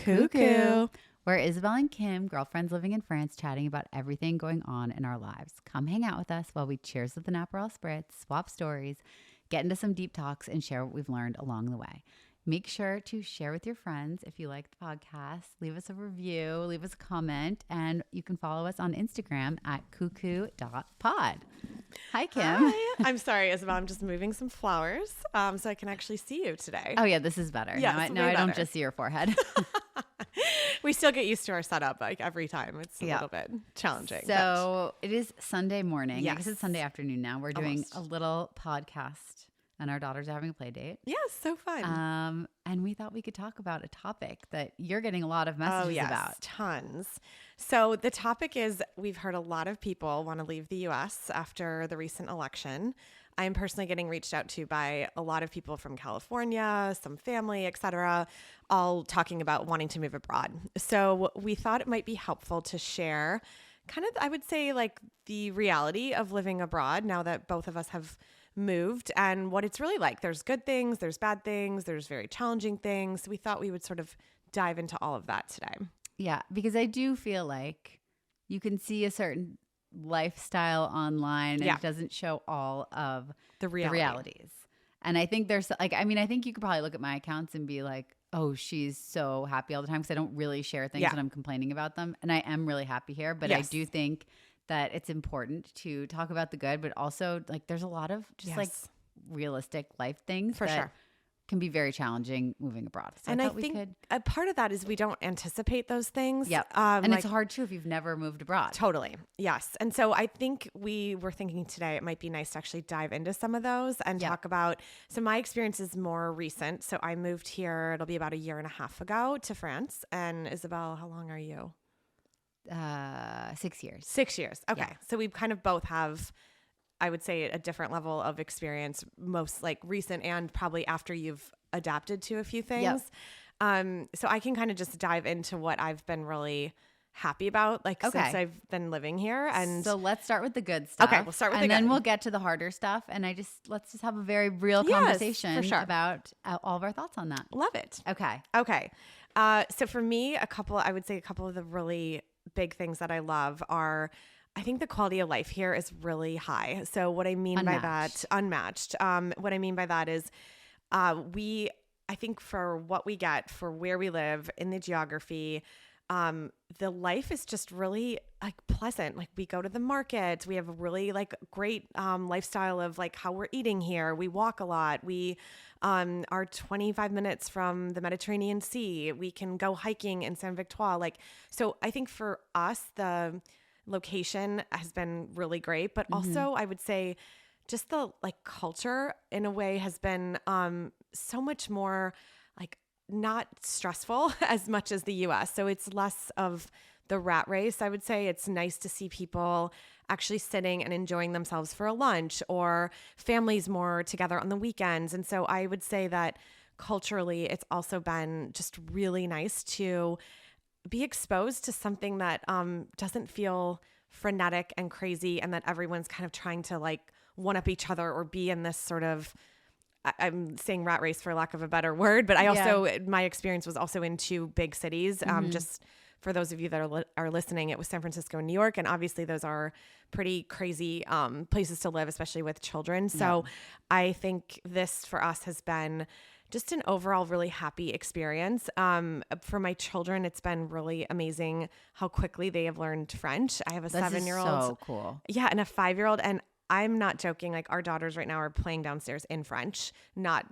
Cuckoo. We're Isabel and Kim, girlfriends living in France, chatting about everything going on in our lives. Come hang out with us while we cheers with an Aperol Spritz, swap stories, get into some deep talks, and share what we've learned along the way. Make sure to share with your friends if you like the podcast. Leave us a review, leave us a comment, and you can follow us on Instagram at cuckoo.pod. Hi, Kim. Hi. I'm sorry, Isabel. I'm just moving some flowers so I can actually see you today. Oh, yeah, this is better. Yes, now I don't better. just see your forehead. We still get used to our setup like every time. It's a little bit challenging. So it is Sunday morning. Yes. I guess it's Sunday afternoon now. We're doing Almost. a little podcast and our daughters are having a play date. Yes, so fun. And we thought we could talk about a topic that you're getting a lot of messages about. Tons. So the topic is we've heard a lot of people want to leave the U.S. after the recent election. I'm personally getting reached out to by a lot of people from California, some family, etc., all talking about wanting to move abroad. So we thought it might be helpful to share kind of, I would say, like the reality of living abroad now that both of us have moved and what it's really like. There's good things, there's bad things, there's very challenging things. So we thought we would sort of dive into all of that today. Yeah, because I do feel like you can see a certain lifestyle online and it doesn't show all of The the realities. And I think there's like, I mean, I think you could probably look at my accounts and be like, oh, she's so happy all the time because I don't really share things when I'm complaining about them. And I am really happy here. But I do think that it's important to talk about the good, but also like there's a lot of just like realistic life things For that sure. can be very challenging moving abroad. So And I thought we think could. a part of that is we don't anticipate those things. Yep. And it's hard too if you've never moved abroad. Totally. Yes. And so I think we were thinking today it might be nice to actually dive into some of those and talk about. So my experience is more recent. So I moved here, it'll be about a year and a half ago to France. And Isabel, how long are you? 6 years. 6 years. Okay. Yeah. So we kind of both have, I would say, a different level of experience, most like recent and probably after you've adapted to a few things. So I can kind of just dive into what I've been really happy about, like since I've been living here. And so let's start with the good stuff. Okay, we'll start with the and then good. we'll get to the harder stuff. And let's just have a very real conversation for sure. about all of our thoughts on that. Love it. Okay. Okay. So for me, I would say a couple of the really big things that I love are, I think the quality of life here is really high. So what I mean by that, unmatched. What I mean by that is I think for what we get, for where we live in the geography, the life is just really like pleasant. Like we go to the market, we have a really like great lifestyle of like how we're eating here. We walk a lot. We are 25 minutes from the Mediterranean Sea. We can go hiking in Saint Victoire. Like, so I think for us, the location has been really great, but also I would say just the like culture in a way has been so much more like not stressful as much as the US. So it's less of the rat race. I would say it's nice to see people actually sitting and enjoying themselves for a lunch, or families more together on the weekends. And so I would say that culturally, it's also been just really nice to be exposed to something that doesn't feel frenetic and crazy, and that everyone's kind of trying to like one up each other or be in this sort of, I'm saying rat race for lack of a better word, but I also, my experience was also in two big cities. Just for those of you that are listening, it was San Francisco and New York. And obviously those are pretty crazy places to live, especially with children. So I think this for us has been just an overall really happy experience. For my children, it's been really amazing how quickly they have learned French. I have a 7-year-old. So cool. Yeah. And a 5-year-old. And I'm not joking. Like our daughters right now are playing downstairs in French, not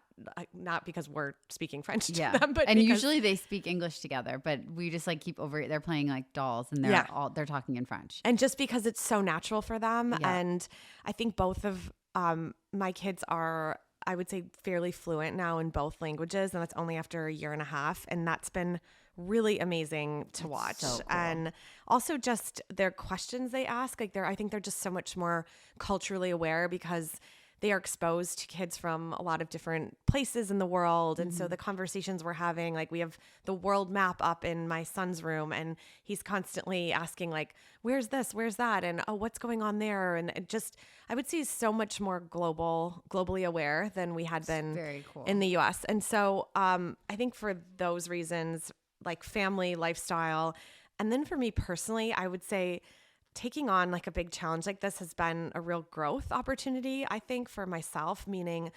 because we're speaking French to them, but and because, usually they speak English together, but we just like keep over. They're playing like dolls, and they're talking in French. and just because it's so natural for them. Yeah. And I think both of my kids are, I would say, fairly fluent now in both languages, and that's only after a year and a half, and that's been really amazing to watch. so cool. And also just their questions they ask, like I think they're just so much more culturally aware because they are exposed to kids from a lot of different places in the world. And so the conversations we're having, like we have the world map up in my son's room, and he's constantly asking like, where's this, where's that? And, oh, what's going on there? And it just, I would say is so much more globally aware than we had been Very cool. in the US. And so I think for those reasons, like family lifestyle. And then for me personally, I would say taking on like a big challenge like this has been a real growth opportunity, I think, for myself, meaning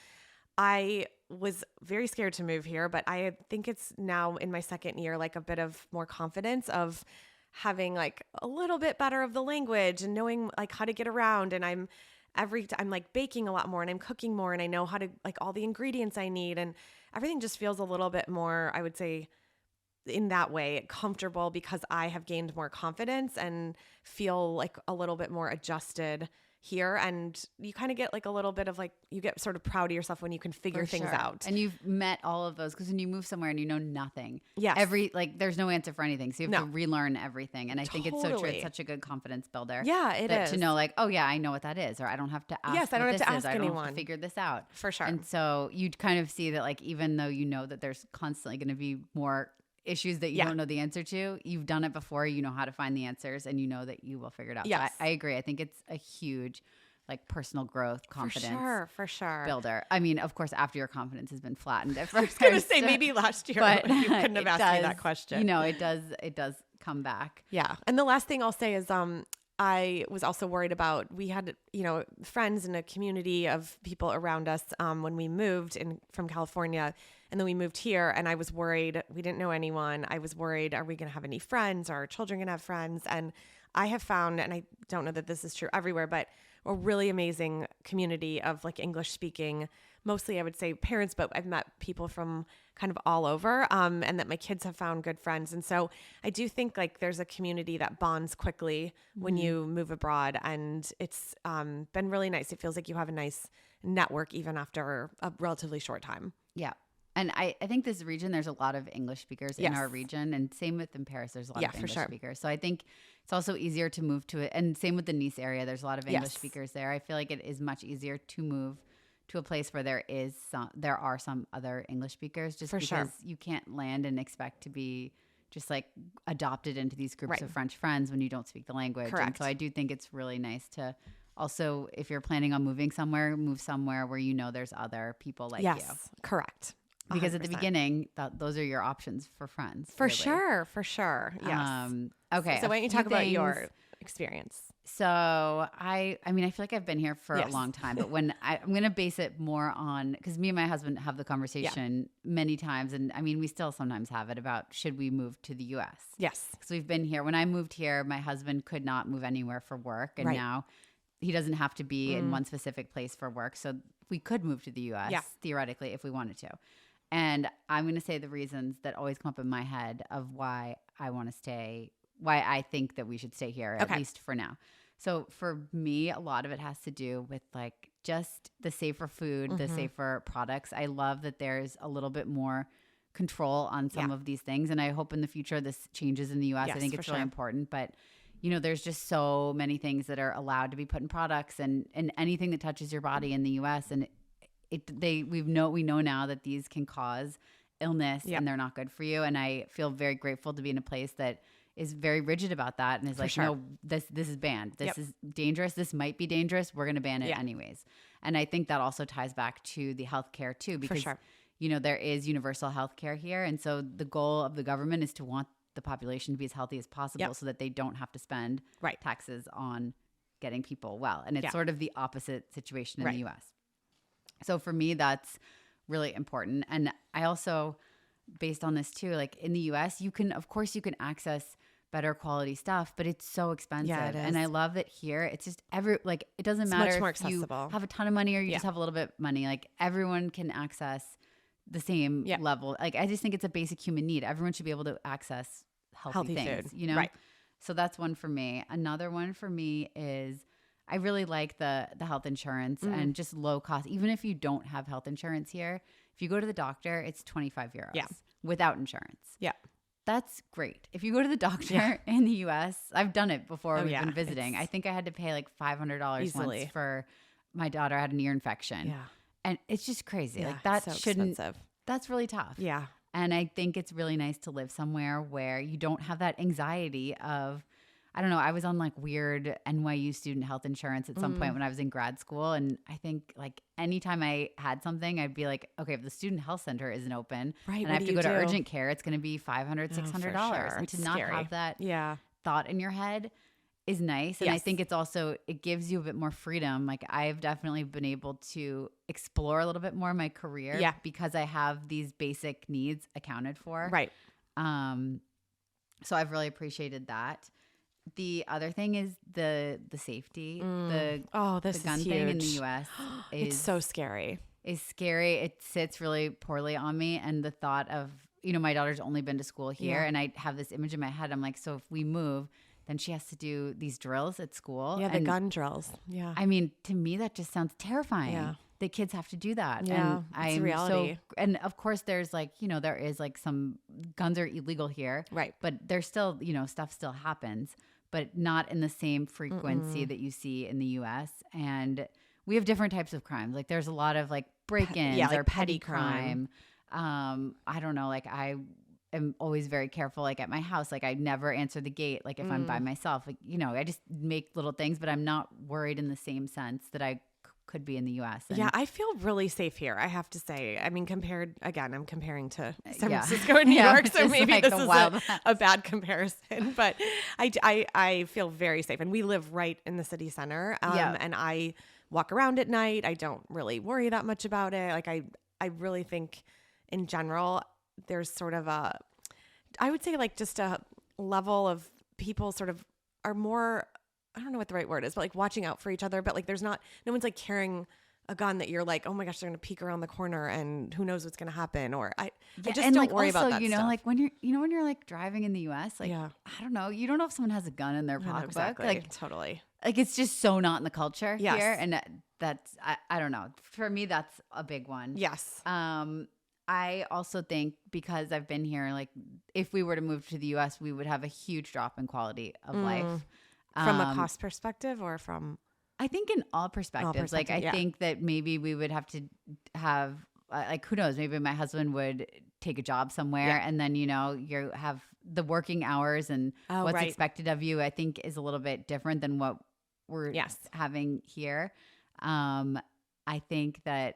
I was very scared to move here, but I think it's now in my second year, like a bit of more confidence of having like a little bit better of the language and knowing like how to get around. And I'm like baking a lot more and I'm cooking more and I know how to like all the ingredients I need, and everything just feels a little bit more, I would say, in that way comfortable because I have gained more confidence and feel like a little bit more adjusted here. And you kind of get like a little bit of like, you get sort of proud of yourself when you can figure things out. And you've met all of those, because when you move somewhere and you know nothing, yes, there's no answer for anything. So you have to relearn everything. And I think it's so true. It's such a good confidence builder. Yeah, it is. To know like, oh yeah, I know what that is, or I don't have to ask. Yes, I don't have to ask anyone. I don't have to figure this out. For sure. And so you kind of see that like, even though you know that there's constantly going to be more issues that you don't know the answer to, you've done it before, you know how to find the answers, and you know that you will figure it out. Yes. So I agree. I think it's a huge like personal growth, confidence for sure builder. I mean, of course, after your confidence has been flattened at first. I was going to say maybe last year, but you couldn't have asked me that question. You know, it does come back. Yeah. And the last thing I'll say is, I was also worried about, we had, friends in a community of people around us when we moved from California, and then we moved here, and I was worried. We didn't know anyone. I was worried, are we going to have any friends? Are our children going to have friends? And I have found, and I don't know that this is true everywhere, but a really amazing community of like English speaking, mostly I would say parents, but I've met people from kind of all over, and that my kids have found good friends. And so I do think like there's a community that bonds quickly when you move abroad, and it's been really nice. It feels like you have a nice network even after a relatively short time. Yeah. And I think this region, there's a lot of English speakers in our region, and same with in Paris, there's a lot of English speakers. So I think it's also easier to move to it. And same with the Nice area, there's a lot of English speakers there. I feel like it is much easier to move to a place where there are some other English speakers, just because you can't land and expect to be just like adopted into these groups of French friends when you don't speak the language. Correct. And so I do think it's really nice to also, if you're planning on moving somewhere, move somewhere where you know there's other people like you. Yes, correct. Because at the beginning, those are your options for friends. For sure. Yes. Okay. So why don't you talk about your experience? So I mean, I feel like I've been here for a long time, but when I'm going to base it more on, because me and my husband have the conversation many times. And I mean, we still sometimes have it about, should we move to the US? Yes. Because we've been here. When I moved here, my husband could not move anywhere for work. And now he doesn't have to be in one specific place for work. So we could move to the US theoretically if we wanted to. And I'm going to say the reasons that always come up in my head of why I want to stay, why I think that we should stay here, at least for now. So for me, a lot of it has to do with like just the safer food, the safer products. I love that there's a little bit more control on some of these things. And I hope in the future this changes in the US. I think it's really important. But, there's just so many things that are allowed to be put in products, and anything that touches your body in the US. And we know now that these can cause illness and they're not good for you. And I feel very grateful to be in a place that is very rigid about that and is like, no, this is banned. This is dangerous. This might be dangerous. We're going to ban it anyways. And I think that also ties back to the healthcare too, because there is universal healthcare here. And so the goal of the government is to want the population to be as healthy as possible so that they don't have to spend taxes on getting people well. And it's sort of the opposite situation in the US. So for me, that's really important. And I also, based on this too, like in the US, you can access better quality stuff, but it's so expensive. Yeah, it is. And I love that here, it's just it doesn't matter much more if you have a ton of money or you just have a little bit of money. Like everyone can access the same level. Like I just think it's a basic human need. Everyone should be able to access healthy things, food. Right. So that's one for me. Another one for me is I really like the health insurance and just low cost. Even if you don't have health insurance here, if you go to the doctor, it's 25 euros without insurance. Yeah. That's great. If you go to the doctor in the US, I've done it before we've been visiting. I think I had to pay like $500 once for my daughter had an ear infection. Yeah. And it's just crazy. Like that expensive. That's really tough. Yeah. And I think it's really nice to live somewhere where you don't have that anxiety of, I don't know. I was on like weird NYU student health insurance at some point when I was in grad school. And I think like anytime I had something, I'd be like, okay, if the student health center isn't open and I have to go to urgent care, it's going to be $500, $600. Sure. And to not have that thought in your head is nice. And I think it's also, it gives you a bit more freedom. Like I've definitely been able to explore a little bit more my career because I have these basic needs accounted for. Right. So I've really appreciated that. The other thing is the safety. The gun thing in the U.S. It's so scary. Is scary. It sits really poorly on me. And the thought of, my daughter's only been to school here, and I have this image in my head. I'm like, so if we move, then she has to do these drills at school. Yeah, the gun drills. Yeah. I mean, to me, that just sounds terrifying. Yeah. The kids have to do that. Yeah, and it's reality. And of course, there's like, there is like some guns are illegal here. Right. But there's still, stuff still happens, but not in the same frequency that you see in the U.S. And we have different types of crimes. Like there's a lot of like break-ins like or petty crime. I don't know. Like I am always very careful. Like at my house, like I never answer the gate. Like if I'm by myself, like, I just make little things, but I'm not worried in the same sense that I could be in the U.S. Yeah, I feel really safe here, I have to say. I mean, I'm comparing to San Francisco and New York, so maybe like this is a bad comparison. But I feel very safe. And we live right in the city center. And I walk around at night. I don't really worry that much about it. Like I really think in general, there's sort of I would say like just a level of people sort of are more, I don't know what the right word is, but like watching out for each other. But like no one's like carrying a gun that you're like, oh my gosh, they're going to peek around the corner and who knows what's going to happen. Or I just don't like worry about that stuff. Like when you're like driving in the US, like, I don't know, you don't know if someone has a gun in their pocketbook. Exactly. Like totally. Like it's just so not in the culture here. And that's, I don't know. For me, that's a big one. Yes. I also think because I've been here, like if we were to move to the US, we would have a huge drop in quality of life. From a cost perspective or from? I think in all perspectives. Like I think that maybe we would have to have, like who knows, maybe my husband would take a job somewhere and then, you have the working hours and what's expected of you, I think is a little bit different than what we're having here. I think that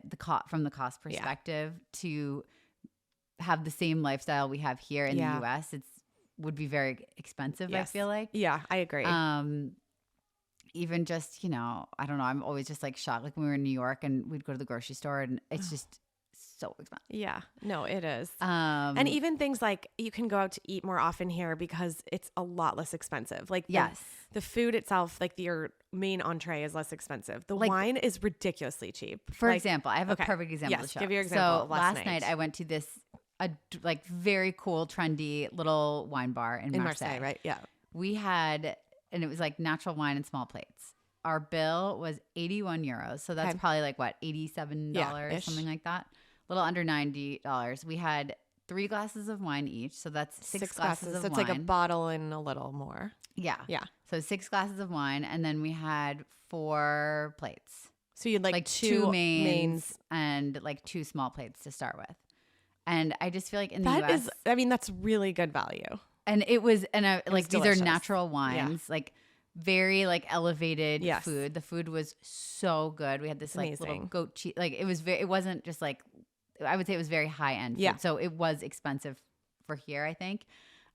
from the cost perspective to have the same lifestyle we have here in the US, would be very expensive. I feel like. Yeah, I agree. Even just, I don't know. I'm always just like shocked. Like when we were in New York and we'd go to the grocery store and it's just so expensive. Yeah, no, it is. And even things like you can go out to eat more often here because it's a lot less expensive. Like the food itself, like your main entree is less expensive. The wine is ridiculously cheap. For example, I have a perfect example to show. Give your example. So last night I went to this like very cool, trendy little wine bar in Marseille. Right? Yeah. We had, and it was like natural wine in small plates. Our bill was 81 euros. So that's probably like what, $87, something like that. A little under $90. We had 3 glasses of wine each. So that's six glasses of wine. So it's like a bottle and a little more. Yeah. Yeah. So 6 glasses of wine. And then we had 4 plates. So you'd like 2 mains and like 2 small plates to start with. And I just feel like in the US, that's really good value. And it was, like these are natural wines, like very like elevated food. The food was so good. We had this like little goat cheese. Like it wasn't just like, I would say it was very high end food. Yeah. So it was expensive for here, I think.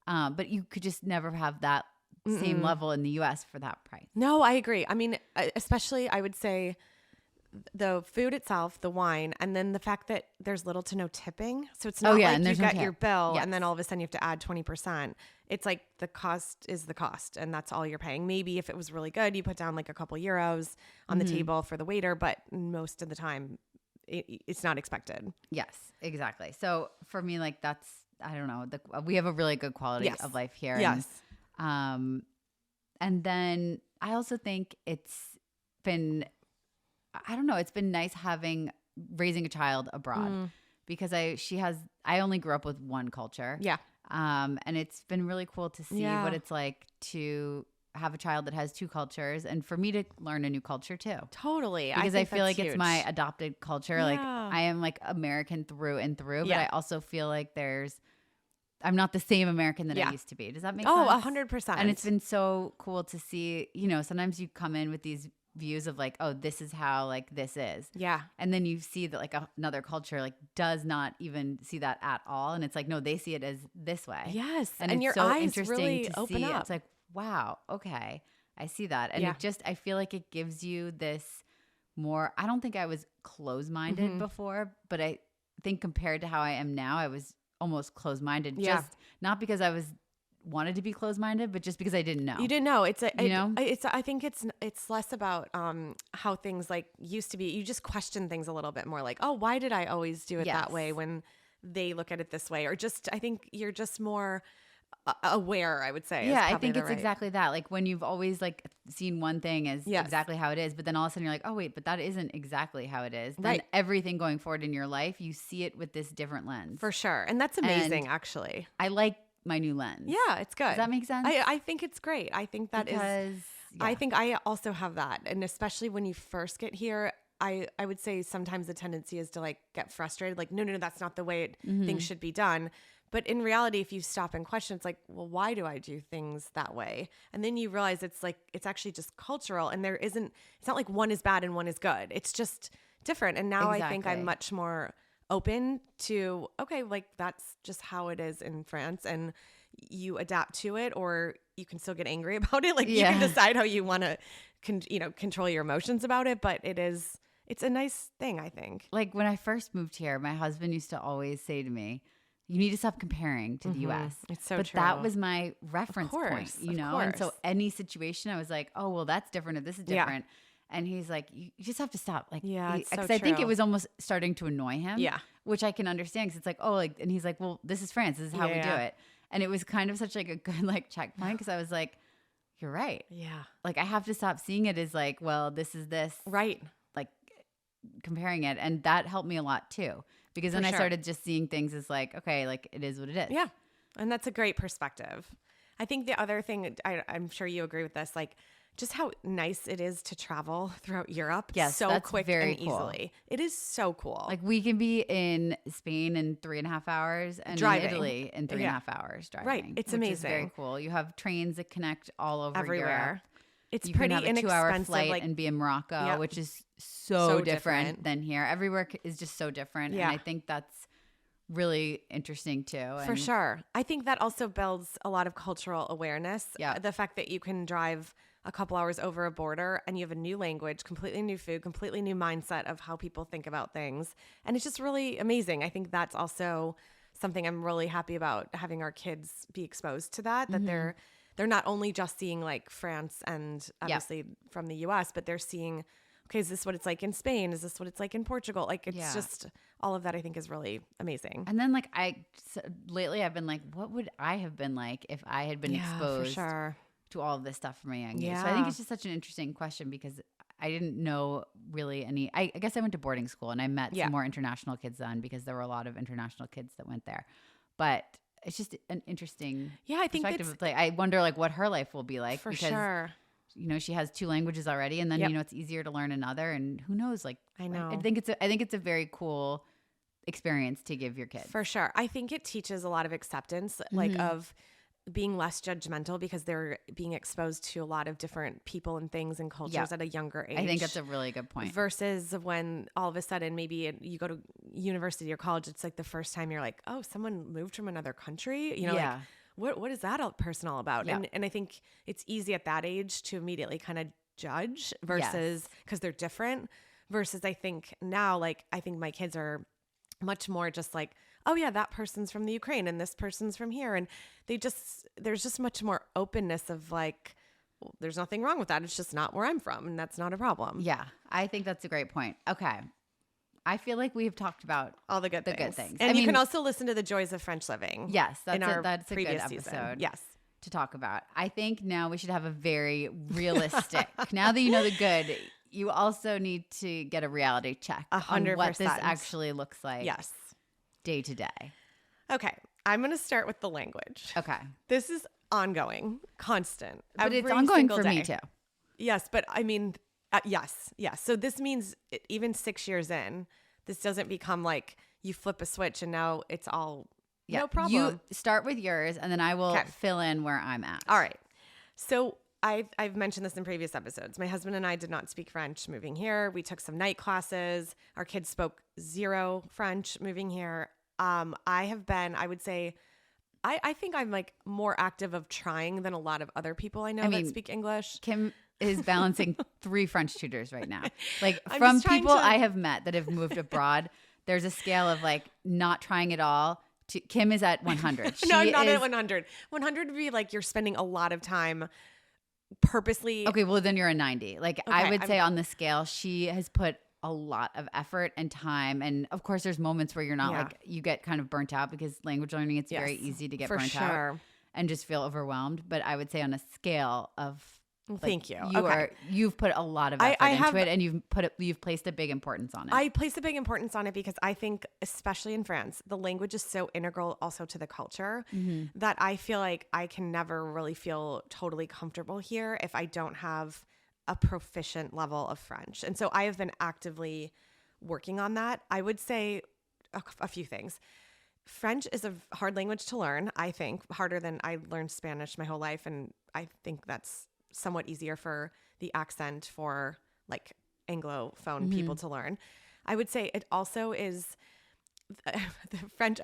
But you could just never have that same level in the US for that price. No, I agree. I mean, especially I would say the food itself, the wine, and then the fact that there's little to no tipping. So it's not like you got your bill and then all of a sudden you have to add 20%. It's like the cost is the cost and that's all you're paying. Maybe if it was really good, you put down like a couple euros on the table for the waiter, but most of the time it's not expected. Yes, exactly. So for me, like that's, I don't know, we have a really good quality of life here. Yes. And then I also think it's been, I don't know, it's been nice raising a child abroad because I only grew up with one culture. Yeah. And it's been really cool to see what it's like to have a child that has 2 cultures and for me to learn a new culture too. Totally. Because I feel like it's my adopted culture. Yeah. Like I am like American through and through, but I also feel like there's I'm not the same American that I Yeah. used to be. Does that make Oh, sense? 100%. And it's been so cool to see, you know, sometimes you come in with these views of like, oh, this is how like this is. Yeah. And then you see that like another culture like does not even see that at all. And it's like, no, they see it as this way. Yes. And And it's your so eyes interesting really to open see. up. It's like, wow, okay, I see that. And Yeah. it just, I feel like it gives you this more, I don't think I was closed-minded before, but I think compared to how I am now, I was almost closed-minded. Yeah. Just not because I was wanted to be closed-minded, but just because I didn't know. You didn't know. It's a, You know? I think it's less about how things like used to be. You just question things a little bit more, like, oh, why did I always do it that way when they look at it this way? Or just, I think you're just more aware, I would say. Yeah, I think it's exactly that. Like when you've always like seen one thing as exactly how it is, but then all of a sudden you're like, oh wait, but that isn't exactly how it is. Then Right. everything going forward in your life, you see it with this different lens. For sure. And that's amazing, actually. I like my new lens. Yeah, it's good. Does that make sense? I think it's great. I think that Because, I think I also have that. And especially when you first get here, I would say sometimes the tendency is to like get frustrated. Like, no, that's not the way things should be done. But in reality, if you stop and question, it's like, well, why do I do things that way? And then you realize it's like, it's actually just cultural. And it's not like one is bad and one is good. It's just different. And now I think I'm much more open to, okay, like that's just how it is in France, and you adapt to it, or you can still get angry about it. Like you can decide how you want to, control your emotions about it. But it's a nice thing, I think. like when I first moved here, my husband used to always say to me, you need to stop comparing to the US. It's so but true. that was my reference point, course, you of know? And so course. any situation I was like, oh, well, that's different or this is different. And he's like, you just have to stop. Like, Yeah, it's so because I think it true. was almost starting to annoy him. Yeah. Which I can understand because it's like, oh, like, and he's like, well, this is France. This is how we do Yeah. it. And it was kind of such like a good like checkpoint because I was like, you're right. Yeah. Like I have to stop seeing it as like, well, this is this, Right. like comparing it. And that helped me a lot too. Because then I sure. started just seeing things as like, okay, like it is what it is. Yeah. And that's a great perspective. I think the other thing, I'm sure you agree with this, like just how nice it is to travel throughout Europe. Yes, so that's quick very and cool. easily. It is so cool. Like we can be in Spain in 3.5 hours and Driving. in Italy in 3.5 hours driving. Right. It's which is very amazing. cool. You have trains that connect all over everywhere. Europe. It's You pretty can have a 2-hour inexpensive. flight Like, and be in Morocco, Yep. which is So so different. different than here. Everywhere is just so different. Yeah. And I think that's really interesting too. for And sure. I think that also builds a lot of cultural awareness. Yeah. The fact that you can drive a couple hours over a border and you have a new language, completely new food, completely new mindset of how people think about things. And it's just really amazing. I think that's also something I'm really happy about, having our kids be exposed to that, that they're not only just seeing like France and obviously from the US, but they're seeing, okay, is this what it's like in Spain? Is this what it's like in Portugal? Like it's just all of that I think is really amazing. And then like lately I've been like, what would I have been like if I had been exposed for sure. to all of this stuff from a young age? So I think it's just such an interesting question because I didn't know really any. I guess I went to boarding school and I met some more international kids then because there were a lot of international kids that went there. But it's just an interesting I think perspective. it's Like, I wonder like what her life will be like for because sure. you know she has 2 languages already, and then Yep. you know it's easier to learn another, and who knows? Like I know. I think it's a very cool experience to give your kids. For sure. I think it teaches a lot of acceptance, like of being less judgmental because they're being exposed to a lot of different people and things and cultures at a younger age. I think that's a really good point. Versus when all of a sudden maybe you go to university or college, it's like the first time you're like, oh, someone moved from another country. You know, Yeah. like what is that person all about? Yeah. And I think it's easy at that age to immediately kind of judge versus because they're different. Versus I think now, like I think my kids are much more just like, oh yeah, that person's from the Ukraine and this person's from here. And there's just much more openness of like, well, there's nothing wrong with that. It's just not where I'm from. And that's not a problem. Yeah, I think that's a great point. Okay. I feel like we have talked about All the good things. things. And I you mean- can also listen to the joys of French living. Yes, in our that's a good previous episode season. Yes. to talk about. I think now we should have a very realistic. Now that you know the good, you also need to get a reality check on what this 100%. actually looks like Yes. day to day. Okay. I'm going to start with the language. Okay. This is ongoing, constant. But it's every ongoing single for me day. too. Yes, but I mean, yes. So this means even 6 years in, this doesn't become like you flip a switch and now it's all Yeah. No problem. You start with yours, and then I will fill in where I'm at. All right. So I've mentioned this in previous episodes. My husband and I did not speak French moving here. We took some night classes. Our kids spoke zero French moving here. I would say, I think I'm like more active of trying than a lot of other people I know that speak English. Kim is balancing 3 French tutors right now. Like from people I have met that have moved abroad, there's a scale of like not trying at all. Kim is at 100. No, I'm not at 100. 100 would be like you're spending a lot of time purposely. Okay, well then you're a 90. Like I would say on the scale, she has put a lot of effort and time. And of course there's moments where you're not like, you get kind of burnt out because language learning, it's very easy to get burnt out and just feel overwhelmed. But I would say on a scale of thank you. You've put a lot of effort into it, and you've placed a big importance on it. I place a big importance on it because I think, especially in France, the language is so integral also to the culture that I feel like I can never really feel totally comfortable here if I don't have a proficient level of French. And so I have been actively working on that. I would say a few things. French is a hard language to learn, I think, harder than I learned Spanish my whole life. And I think that's somewhat easier for the accent for like Anglophone people to learn. I would say it also is the French,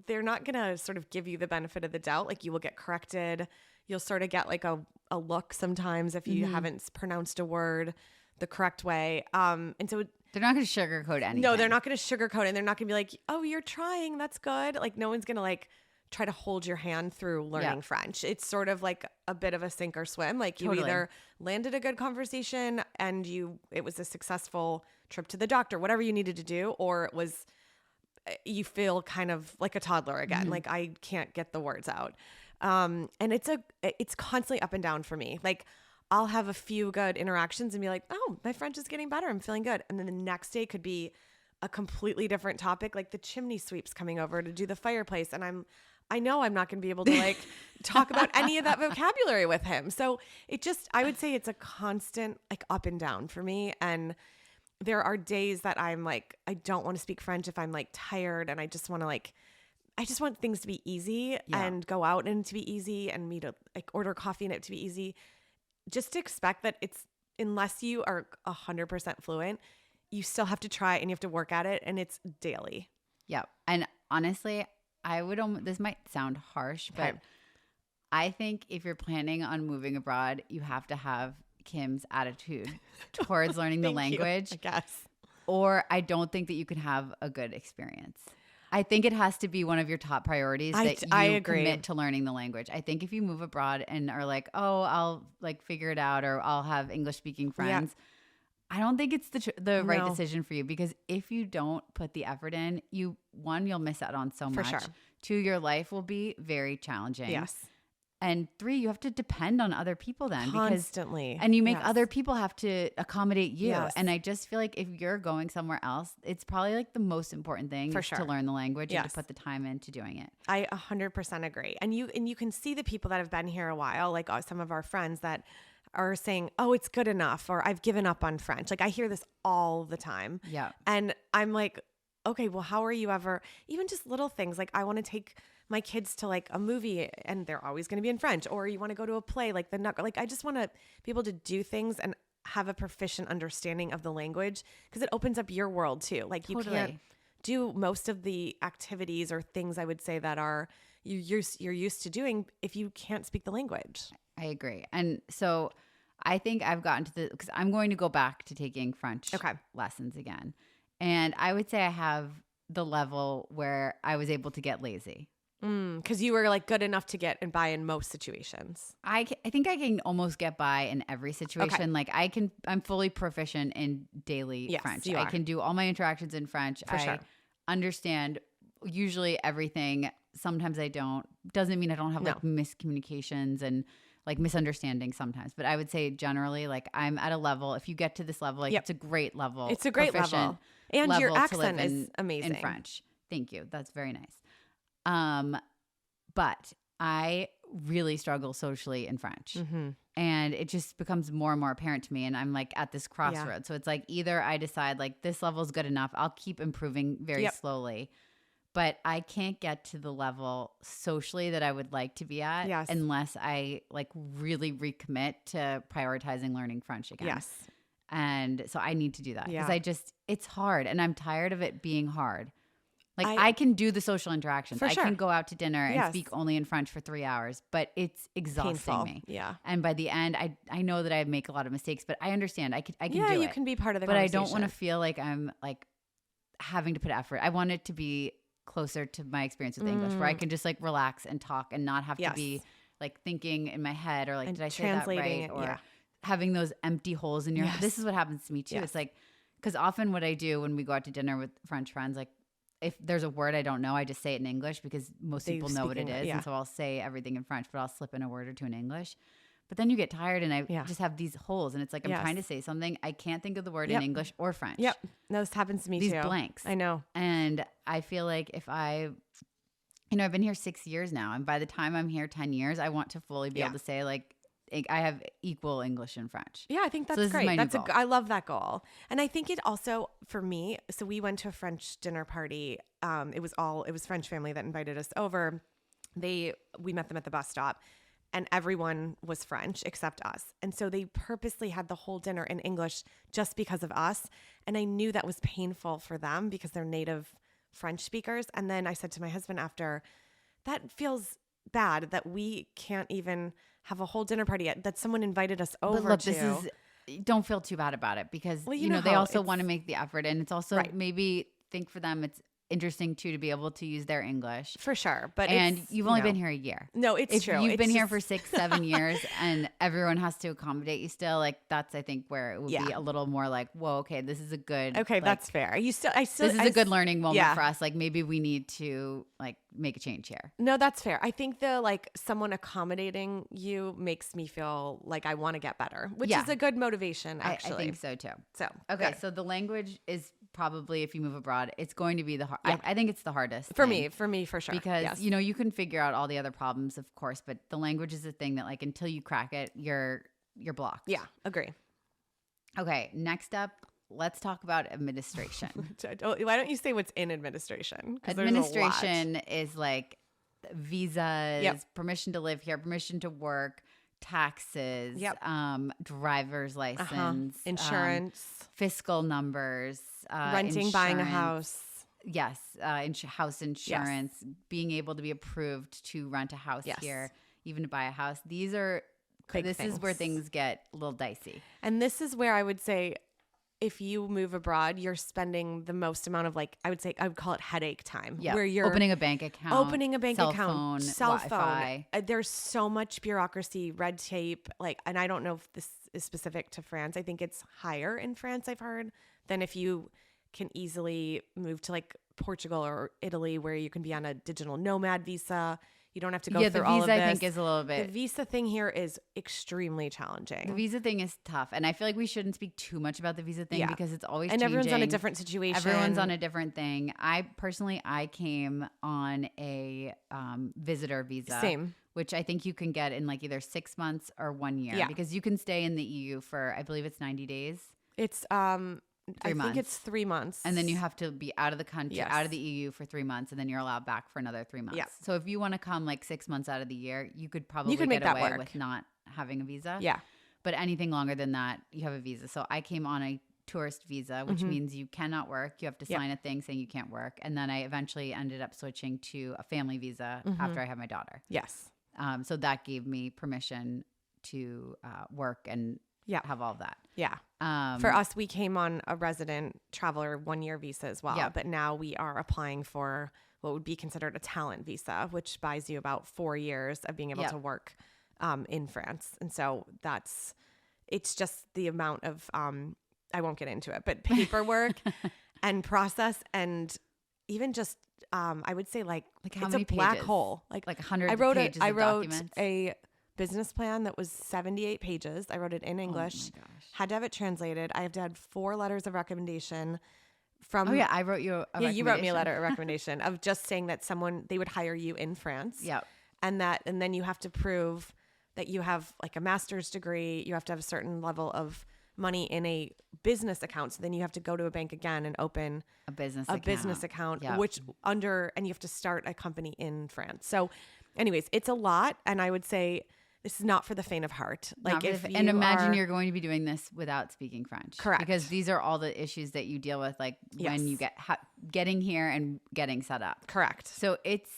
they're not going to sort of give you the benefit of the doubt. Like you will get corrected. You'll sort of get like a look sometimes if you haven't pronounced a word the correct way. And so they're not going to sugarcoat anything. No, they're not going to sugarcoat it. And they're not going to be like, oh, you're trying. That's good. Like no one's going to like try to hold your hand through learning French. It's sort of like a bit of a sink or swim. Like you either landed a good conversation and it was a successful trip to the doctor, whatever you needed to do, or it was, you feel kind of like a toddler again. Like I can't get the words out. And it's constantly up and down for me. Like I'll have a few good interactions and be like, oh, my French is getting better. I'm feeling good. And then the next day could be a completely different topic, like the chimney sweeps coming over to do the fireplace. And I know I'm not going to be able to like talk about any of that vocabulary with him. So I would say it's a constant like up and down for me. And there are days that I'm like, I don't want to speak French if I'm like tired and I just want things to be easy and go out and to be easy and me to like order coffee and it to be easy. Just to expect that unless you are 100% fluent, you still have to try and you have to work at it and it's daily. Yeah. And honestly, this might sound harsh, but I think if you're planning on moving abroad, you have to have Kim's attitude towards learning the language. I guess. Or I don't think that you can have a good experience. I think it has to be one of your top priorities that you commit to learning the language. I think if you move abroad and are like, oh, I'll like figure it out or I'll have English speaking friends. Yeah. I don't think it's the right decision for you because if you don't put the effort in, you'll miss out on so much. For sure. 2, your life will be very challenging. Yes. And 3, you have to depend on other people then. Constantly. And you make other people have to accommodate you. Yes. And I just feel like if you're going somewhere else, it's probably like the most important thing to learn the language and to put the time into doing it. I 100% agree. And you can see the people that have been here a while, like some of our friends that are saying, oh, it's good enough, or I've given up on French. Like I hear this all the time. Yeah. And I'm like, okay, well, how are you ever, even just little things, like I want to take my kids to like a movie and they're always going to be in French, or you want to go to a play, like I just want to be able to do things and have a proficient understanding of the language because it opens up your world too. Like you can't do most of the activities or things I would say that are you're used to doing if you can't speak the language. I agree. And so I think I've gotten to because I'm going to go back to taking French lessons again. And I would say I have the level where I was able to get lazy. Because you were like good enough to get and by in most situations. I think I can almost get by in every situation. Okay. Like I'm fully proficient in daily French. I can do all my interactions in French. For sure. Understand usually everything. Sometimes I don't. Doesn't mean I don't have like miscommunications and like misunderstandings sometimes. But I would say generally like I'm at a level, if you get to this level, like it's a great level. It's a great level. And your accent is amazing. In French. Thank you. That's very nice. But I really struggle socially in French. Mm-hmm. And it just becomes more and more apparent to me. And I'm like at this crossroads. Yeah. So it's like either I decide like this level is good enough. I'll keep improving very slowly. but I can't get to the level socially that I would like to be at Yes. unless I like really recommit to prioritizing learning French again. Yes. And so I need to do that because Yeah. it's hard and I'm tired of it being hard. Like I I can do the social interactions. For I sure. can go out to dinner and Yes. speak only in French for 3 hours, but it's exhausting Painful. me. Yeah. And by the end, I know that I make a lot of mistakes, but I understand. I can Yeah, do you it. can be part of the But I conversation. don't want to feel like I'm like having to put effort. I want it to be closer to my experience with English where I can just like relax and talk and not have to Yes. be like thinking in my head or like, And did I say that translating right? it, or yeah. having those empty holes in your head. Yes. This is what happens to me too. Yes. It's like, because often what I do when we go out to dinner with French friends, like if there's a word I don't know, I just say it in English because most They people know speak what it English, is. yeah. And so I'll say everything in French, but I'll slip in a word or two in English. But then you get tired and I Yeah. just have these holes and it's like I'm Yes. trying to say something. I can't think of the word Yep. in English or French. Yep. No, this happens to me These too. blanks. I know. And I feel like if I've been here 6 years now, and by the time I'm here 10 years, I want to fully be Yeah. able to say like I have equal English and French. Yeah, I think that's this is great. my new goal. I love that goal. And I think it also for me, so we went to a French dinner party. It was French family that invited us over. We met them at the bus stop and everyone was French except us. And so they purposely had the whole dinner in English just because of us. And I knew that was painful for them because they're native French speakers. And then I said to my husband after, that feels bad that we can't even have a whole dinner party that someone invited us over But look, to. don't feel too bad about it because Well, you you know know they how also it's- want to make the effort, and it's also Right. maybe think for them it's interesting too to be able to use their English. For sure. But And it's, you've only you know, been here a year. No, it's If true. you've It's been here just- for 6, 7 years and everyone has to accommodate you still, like that's I think where it would be Yeah. a little more like, whoa, okay, this is a good Okay, like, that's fair. I still this is a a good learning moment yeah. for us. Like maybe we need to like make a change here. No, that's fair. I think the like someone accommodating you makes me feel like I want to get better, which Yeah. is a good motivation I actually. think so too. So, Okay, good. so the language is probably if you move abroad, it's going to be the hard. Yeah. I think it's the hardest For thing. me for sure. Because yes. you know you can figure out all the other problems, of course, but the language is the thing that like until you crack it, you're blocked. Yeah, agree. Okay, next up, let's talk about administration. Why don't you say what's in administration? 'Cause there's a lot. Administration is like visas, Yep. permission to live here, permission to work, taxes, Yep. driver's license, Insurance, fiscal numbers, renting, buying a insurance. house. Yes, house insurance, being able to be approved to rent a house Yes. here, even to buy a house. These are Big this is where things. things get a little dicey. And this is where I would say if you move abroad, you're spending the most amount of like I would call it headache time. Yeah, Where you're opening a bank account, cell phone, phone. Wi-Fi. There's so much bureaucracy, red tape. Like, and I don't know if this is specific to France. I think it's higher in France, I've heard, than if you can easily move to like Portugal or Italy, where you can be on a digital nomad visa. You don't have to go Yeah, through the all of visa this. I think is a little The bit. visa thing here is extremely challenging. The visa thing is tough, and I feel like we shouldn't speak too much about the visa thing Yeah. because it's always And everyone's on a changing. different situation. Everyone's on a different thing. I came on a visitor visa. Same. Which I think you can get in like either 6 months or 1 year Yeah. because you can stay in the EU for, I believe it's 90 days. It's I think months. it's 3 months. And then you have to be out of the country, Yes. out of the EU for 3 months, and then you're allowed back for another 3 months. Yeah. So if you want to come like 6 months out of the year, you could probably make get that away work. with not having a visa. Yeah. But anything longer than that, you have a visa. So I came on a tourist visa, which means you cannot work. You have to Yep. sign a thing saying you can't work. And then I eventually ended up switching to a family visa after I had my daughter. Yes. So that gave me permission to work and Yeah. have all of that. Yeah. For us, we came on a resident traveler 1-year visa as well. Yeah. But now we are applying for what would be considered a talent visa, which buys you about 4 years of being able Yeah. to work in France. And so it's just the amount of, I won't get into it, but paperwork and process and even just, I would say like how it's many a black pages? hole. Like 100 I wrote pages I of wrote documents. a business plan that was 78 pages. I wrote it in English. gosh. Had to have it translated. I have to have 4 letters of recommendation from Oh yeah, I wrote you a you wrote me recommendation. a letter of recommendation of just saying that they would hire you in France. Yep. And then you have to prove that you have like a master's degree. You have to have a certain level of money in a business account. So then you have to go to a bank again and open a business account, Yep. and you have to start a company in France. So anyways, it's a lot. And I would say this is not for the faint of heart. Like and imagine you're going to be doing this without speaking French. Correct. Because these are all the issues that you deal with, like when you getting here and getting set up. Correct. So it's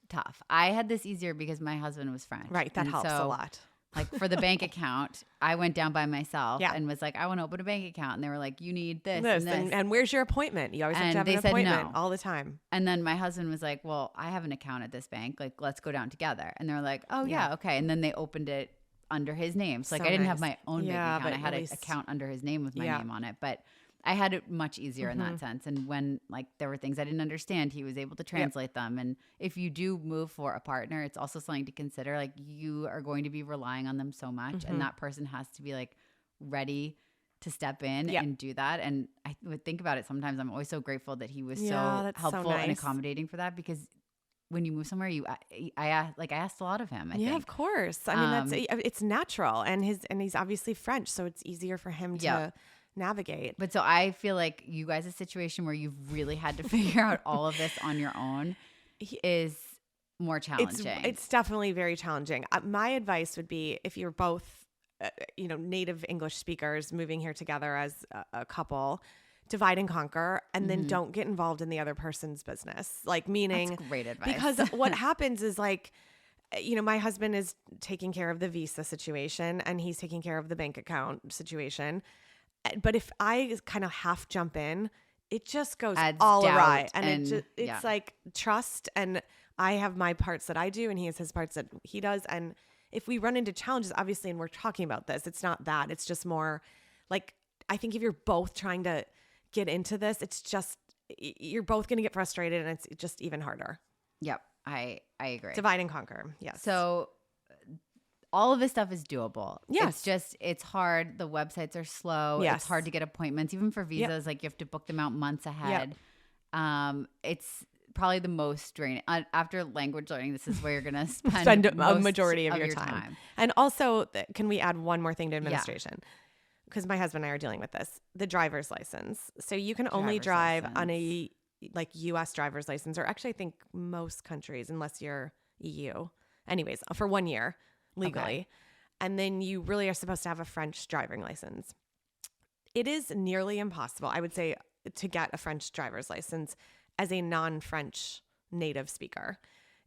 tough. I had this easier because my husband was French. Right. That helps a lot. Like for the bank account, I went down by myself Yeah. and was like, I want to open a bank account. And they were like, you need this This, and this. and where's your appointment? You always have to have And an they said appointment no. all the time. And then my husband was like, well, I have an account at this bank. Like, let's go down together. And they were like, oh, yeah, okay. And then they opened it under his name. So, like, So I didn't have nice. my own bank Yeah, account. but I had at an least- account under his name with my Yeah. name on it. But I had it much easier in that sense. And when, like, there were things I didn't understand, he was able to translate them. And if you do move for a partner, it's also something to consider. Like, you are going to be relying on them so much. And that person has to be, like, ready to step in and do that. And I would think about it sometimes. I'm always so grateful that he was so that's so helpful and nice. accommodating for that, because when you move somewhere, I asked a lot of him. I think. Of course. I mean, it's natural, and he's obviously French, so it's easier for him to navigate. But so I feel like you guys' a situation where you've really had to figure out all of this on your own is more challenging. It's definitely very challenging. My advice would be, if you're both, native English speakers moving here together as a couple, divide and conquer, and then don't get involved in the other person's business. Like, meaning, That's great advice. because what happens is, like, my husband is taking care of the visa situation and he's taking care of the bank account situation. But if I kind of half jump in, it just goes all awry. And it's like trust. And I have my parts that I do and he has his parts that he does. And if we run into challenges, obviously, and we're talking about this, it's not that. It's just more like, I think if you're both trying to get into this, it's just, you're both going to get frustrated, and it's just even harder. Yep. I agree. Divide and conquer. Yes. So all of this stuff is doable. Yes. It's hard. The websites are slow. Yes. It's hard to get appointments, even for visas. Like, you have to book them out months ahead. It's probably the most draining. After language learning, this is where you're going to spend a most majority of your time. And also, can we add one more thing to administration? Because my husband and I are dealing with this, the driver's license. So you can only drive on a U.S. driver's license, or actually I think most countries, unless you're EU. Anyways, for 1 year legally. Okay. And then you really are supposed to have a French driving license. It is nearly impossible, I would say, to get a French driver's license as a non-French native speaker.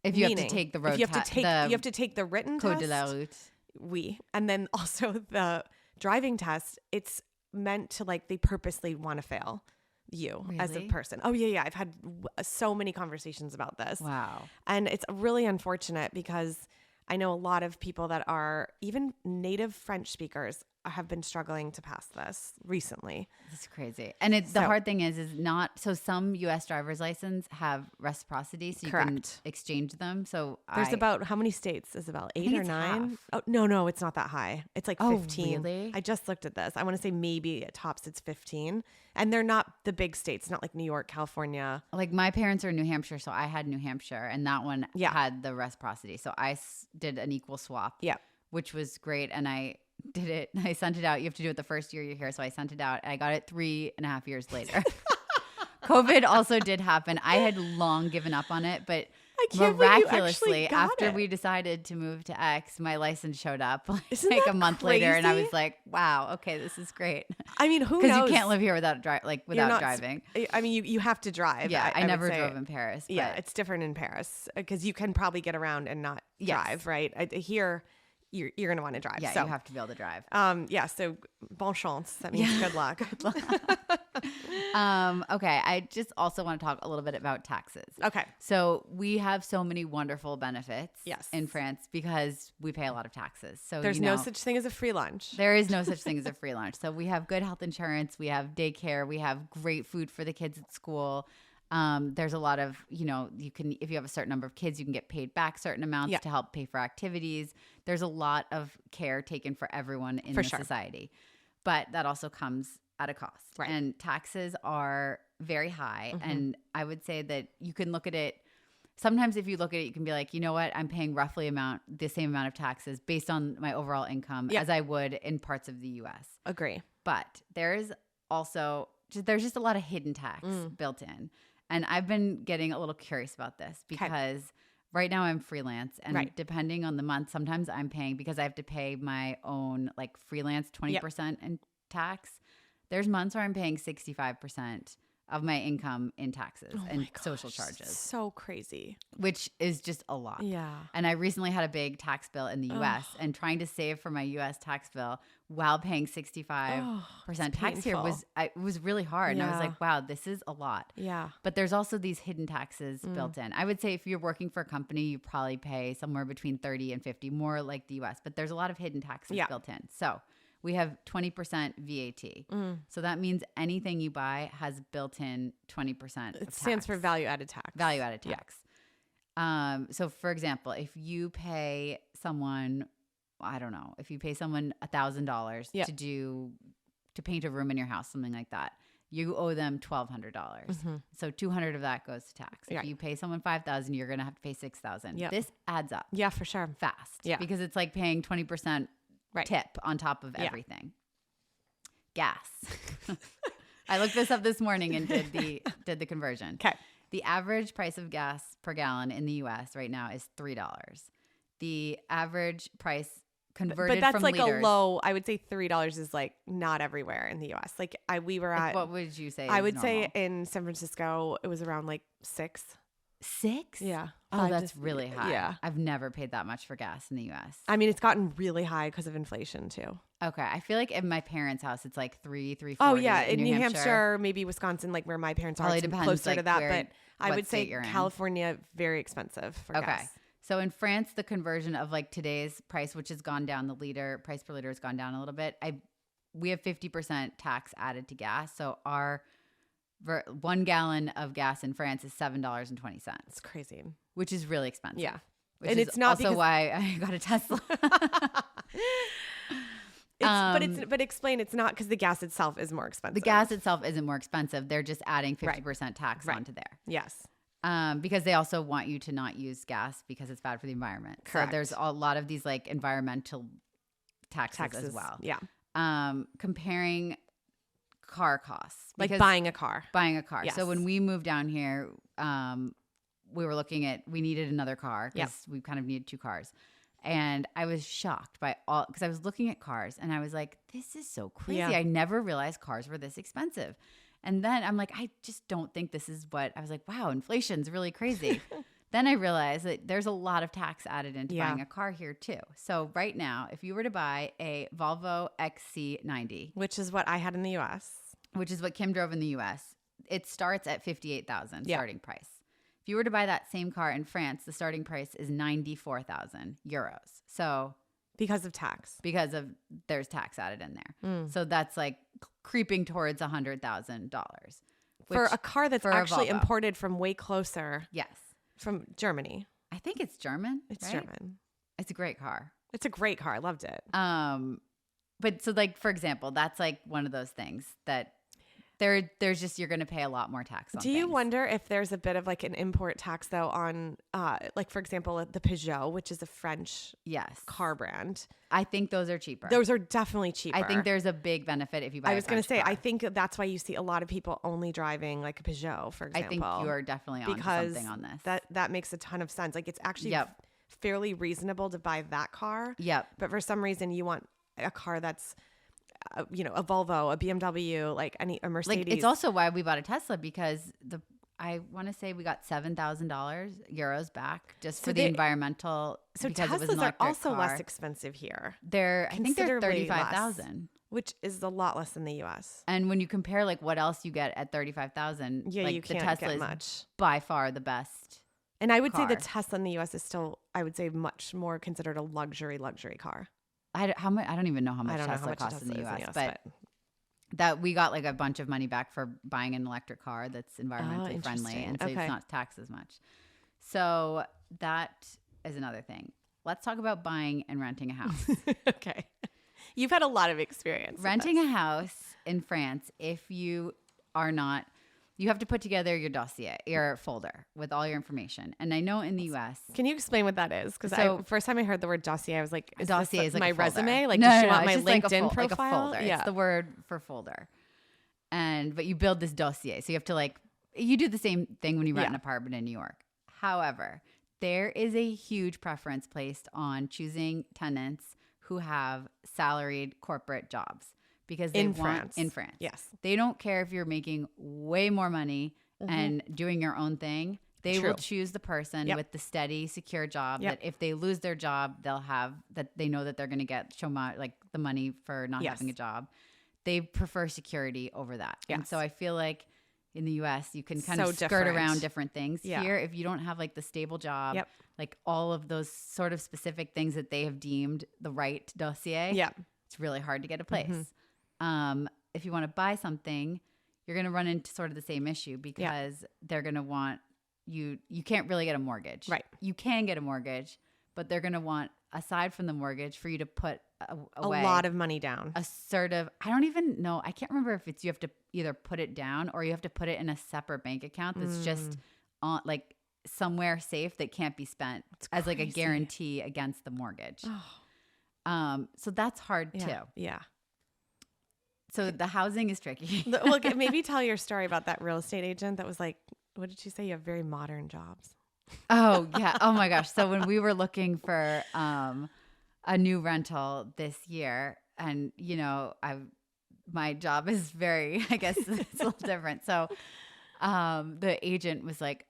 If you have to take the road test. You have to take the written Code test. de la route. Oui. And then also the driving test, it's meant to, like, they purposely want to fail you as a person. Oh, yeah. I've had so many conversations about this. Wow. And it's really unfortunate, because I know a lot of people that are even native French speakers have been struggling to pass this recently. It's crazy. And the hard thing is not, so some U.S. driver's license have reciprocity, so you can exchange them. So there's about, how many states, Isabel? 8 or 9? Oh, no, it's not that high. It's like 15. Really? I just looked at this. I want to say maybe at tops it's 15. And they're not the big states, not like New York, California. Like, my parents are in New Hampshire, so I had New Hampshire, and that one had the reciprocity. So I did an equal swap, which was great. And I did it. I sent it out. You have to do it the first year you're here. So I sent it out, and I got it 3.5 years later. COVID also did happen. I had long given up on it, but miraculously, after we decided to move to X, my license showed up like a month later, and I was like, "Wow, okay, this is great." I mean, who knows? Because you can't live here without driving. I mean, you have to drive. Yeah, I never drove in Paris. Yeah, it's different in Paris, because you can probably get around and not drive, right? Here, you're going to want to drive. Yeah, so you have to be able to drive. So bon chance. That means good luck. Okay, I just also want to talk a little bit about taxes. Okay. So we have so many wonderful benefits in France because we pay a lot of taxes. So there's no such thing as a free lunch. There is no such thing as a free lunch. So we have good health insurance, we have daycare, we have great food for the kids at school. There's a lot of, you can, if you have a certain number of kids, you can get paid back certain amounts to help pay for activities. There's a lot of care taken for everyone in the society, but that also comes at a cost. Right. And taxes are very high. And I would say that you can look at it sometimes if you look at it, you can be like, you know what? I'm paying roughly the same amount of taxes based on my overall income as I would in parts of the U.S. Agree. But there's just a lot of hidden tax built in. And I've been getting a little curious about this because right now I'm freelance, and depending on the month, sometimes I'm paying, because I have to pay my own like freelance 20% in tax. There's months where I'm paying 65% of my income in taxes and social charges. So crazy. Which is just a lot. Yeah. And I recently had a big tax bill in the US, and trying to save for my US tax bill while paying 65% tax here was really hard. Yeah. And I was like, wow, this is a lot. Yeah. But there's also these hidden taxes built in. I would say if you're working for a company, you probably pay somewhere between 30 and 50, more like the US, but there's a lot of hidden taxes built in. So we have 20% VAT. So that means anything you buy has built in 20%. It stands for value added tax. Value added tax. Yeah. So for example, if you pay someone, I don't know, if you pay someone $1,000 to paint a room in your house, something like that, you owe them $1,200. So $200 of that goes to tax. If you pay someone $5,000, you're going to have to pay $6,000. This adds up. Yeah, for sure. Fast. Yeah. Because it's like paying 20% tip on top of everything. Gas. I looked this up this morning and did the conversion. Okay. The average price of gas per gallon in the US right now is $3. The average price converted but that's from like liters, a low. I would say $3 is like not everywhere in the US. Like we were at. What would you say? I would normal? say in San Francisco it was around like 6. 6? Yeah. Oh, that's really high. Yeah. I've never paid that much for gas in the US. I mean, it's gotten really high because of inflation too. Okay. I feel like in my parents' house, it's like 340. Oh yeah. In New Hampshire, maybe Wisconsin, like where my parents are, Probably it's depends, closer like, to that. where- But I what would say state you're in. California, very expensive for gas. So in France, the conversion of like today's price, which has gone down, the price per liter has gone down a little bit. We have 50% tax added to gas. So our 1 gallon of gas in France is $7.20. It's crazy. Which is really expensive. Yeah. Which and is it's not also why I got a Tesla. But explain, it's not because the gas itself is more expensive. The gas itself isn't more expensive. They're just adding 50% tax onto there. Yes. Because they also want you to not use gas because it's bad for the environment. Correct. So there's a lot of these like environmental taxes as well. Yeah. Comparing car costs. Like buying a car. Yes. So when we moved down here, we needed another car because we kind of needed 2 cars. And I was shocked because I was looking at cars and I was like, this is so crazy. Yeah. I never realized cars were this expensive. And then I'm like, I just don't think this is I was like, wow, inflation's really crazy. Then I realized that there's a lot of tax added into buying a car here too. So right now, if you were to buy a Volvo XC90, which is what I had in the US, which is what Kim drove in the US, it starts at $58,000 starting price. If you were to buy that same car in France, the starting price is 94,000 euros. So because of tax, there's tax added in there. So that's like creeping towards $100,000 for a car that's actually Volvo. Imported from way closer. Yes, from Germany. I think it's German. It's right? German. It's a great car. It's a great car. I loved it. But so like for example, that's like one of those things that there's just you're going to pay a lot more tax on. Do you wonder if there's a bit of like an import tax though on like for example the Peugeot, which is a French car brand? I think those are cheaper. Those are definitely cheaper. I think there's a big benefit if you buy I was going to say, car. I think that's why you see a lot of people only driving like a Peugeot, for example. I think you are definitely on something on this. That makes a ton of sense. Like it's actually fairly reasonable to buy that car. Yep. But for some reason you want a car that's a Volvo, a BMW, like a Mercedes. Like it's also why we bought a Tesla because I want to say we got €7,000 back just for the environmental. So because Teslas it was an are electric also car. less expensive here. I think they're Considerably $35,000, which is a lot less than the US. And when you compare like what else you get at $35,000, yeah, like you can't the Tesla get is much. by far the best. And I would car. say the Tesla in the US is still, I would say, much more considered a luxury car. I don't even know how much Tesla costs in the US, but that we got like a bunch of money back for buying an electric car that's environmentally friendly and saves not taxed as much. So that is another thing. Let's talk about buying and renting a house. Okay. You've had a lot of experience. Renting a house in France, if you are not You have to put together your dossier, your folder with all your information. And I know in the US. Can you explain what that is? Because first time I heard the word dossier, I was like, is dossier this is like my a folder. resume? Like, No, does she no, want it's my just like LinkedIn like a profile? folder. Yeah. It's the word for folder. But you build this dossier. So you have to you do the same thing when you rent an apartment in New York. However, there is a huge preference placed on choosing tenants who have salaried corporate jobs because they in France. Yes. They don't care if you're making way more money and doing your own thing. They will choose the person with the steady, secure job that if they lose their job, they'll have that they know that they're going to get the money for not having a job. They prefer security over that. Yes. And so I feel like in the US, you can kind So of skirt different. around different things. Yeah. Here, if you don't have the stable job, like all of those sort of specific things that they have deemed the right dossier, it's really hard to get a place. If you want to buy something, you're going to run into sort of the same issue because they're going to want you can't really get a mortgage. Right. You can get a mortgage, but they're going to want, aside from the mortgage, for you to put away a lot of money down. I don't even know. I can't remember if you have to either put it down or you have to put it in a separate bank account that's just on somewhere safe that can't be spent as a guarantee against the mortgage. So that's hard too. Yeah. So the housing is tricky. Well, maybe tell your story about that real estate agent that was like, what did she say? You have very modern jobs. Oh, yeah. Oh, my gosh. So when we were looking for a new rental this year, and, my job is very, I guess it's a little different. So the agent was like,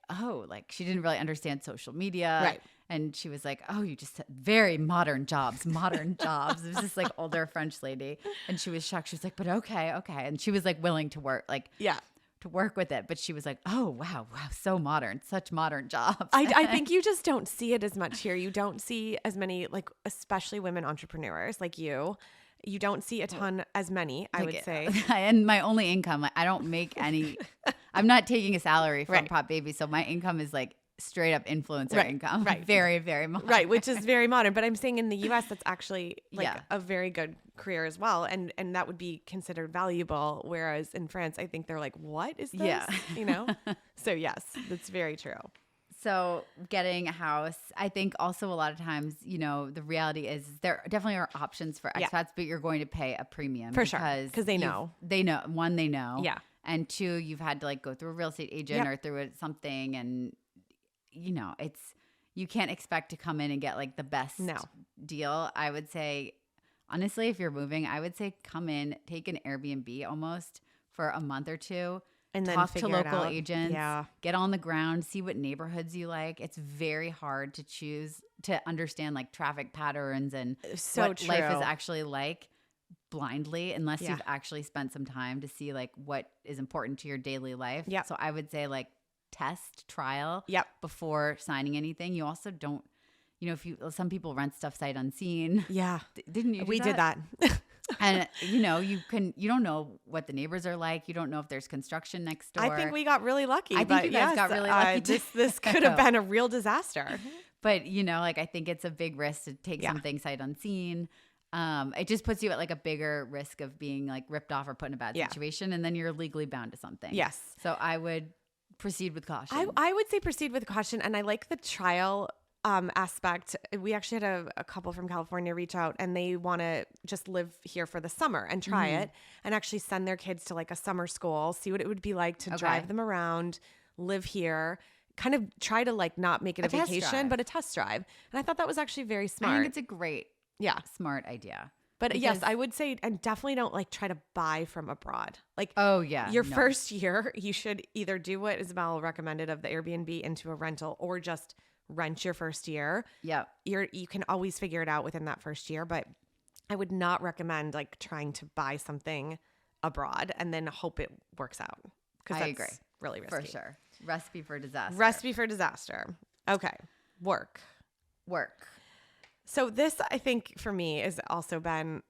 she didn't really understand social media. Right. And she was like, oh, you just said very modern jobs. It was this older French lady. And she was shocked. She was like, but okay. And she was willing to work, to work with it. But she was like, oh, wow, so modern, such modern jobs. I think you just don't see it as much here. You don't see as many, especially women entrepreneurs like you. You don't see a ton as many, I would say. And my only income, I don't make any, I'm not taking a salary from Pop Baby. So my income is straight up influencer income. Right. Very, very modern. Right. Which is very modern. But I'm saying in the US, that's actually a very good career as well. And that would be considered valuable. Whereas in France, I think they're like, what is this? Yeah. So yes, that's very true. So getting a house, I think also a lot of times, the reality is there definitely are options for expats, but you're going to pay a premium. For sure. Because they know. One, they know. Yeah. And two, you've had to go through a real estate agent or through something, and you can't expect to come in and get the best deal. I would say, honestly, if you're moving, I would say come in, take an Airbnb almost for a month or two, and then talk to local agents, get on the ground, see what neighborhoods you like. It's very hard to understand traffic patterns and what life is actually like blindly, unless you've actually spent some time to see what is important to your daily life. Yep. So I would say test trial before signing anything. You also don't, some people rent stuff sight unseen. Yeah. Didn't you? We did that. And you don't know what the neighbors are like. You don't know if there's construction next door. I think we got really lucky. I think you guys got really lucky. This could have been a real disaster. But I think it's a big risk to take something sight unseen. It just puts you at a bigger risk of being ripped off or put in a bad situation, and then you're legally bound to something. Yes. So I would proceed with caution. I would say proceed with caution, and I like the trial aspect. We actually had a couple from California reach out, and they want to just live here for the summer and try it, and actually send their kids to a summer school, see what it would be like to drive them around, live here, kind of try to not make it a vacation, but a test drive. And I thought that was actually very smart. I think it's a great, smart idea. But yes, I would say, and definitely don't try to buy from abroad. Your first year, you should either do what Isabel recommended of the Airbnb into a rental, or just rent your first year. Yeah. You can always figure it out within that first year, but I would not recommend trying to buy something abroad and then hope it works out. Because I agree. Really risky. For sure. Recipe for disaster. Okay. Work. So this, I think, for me has also been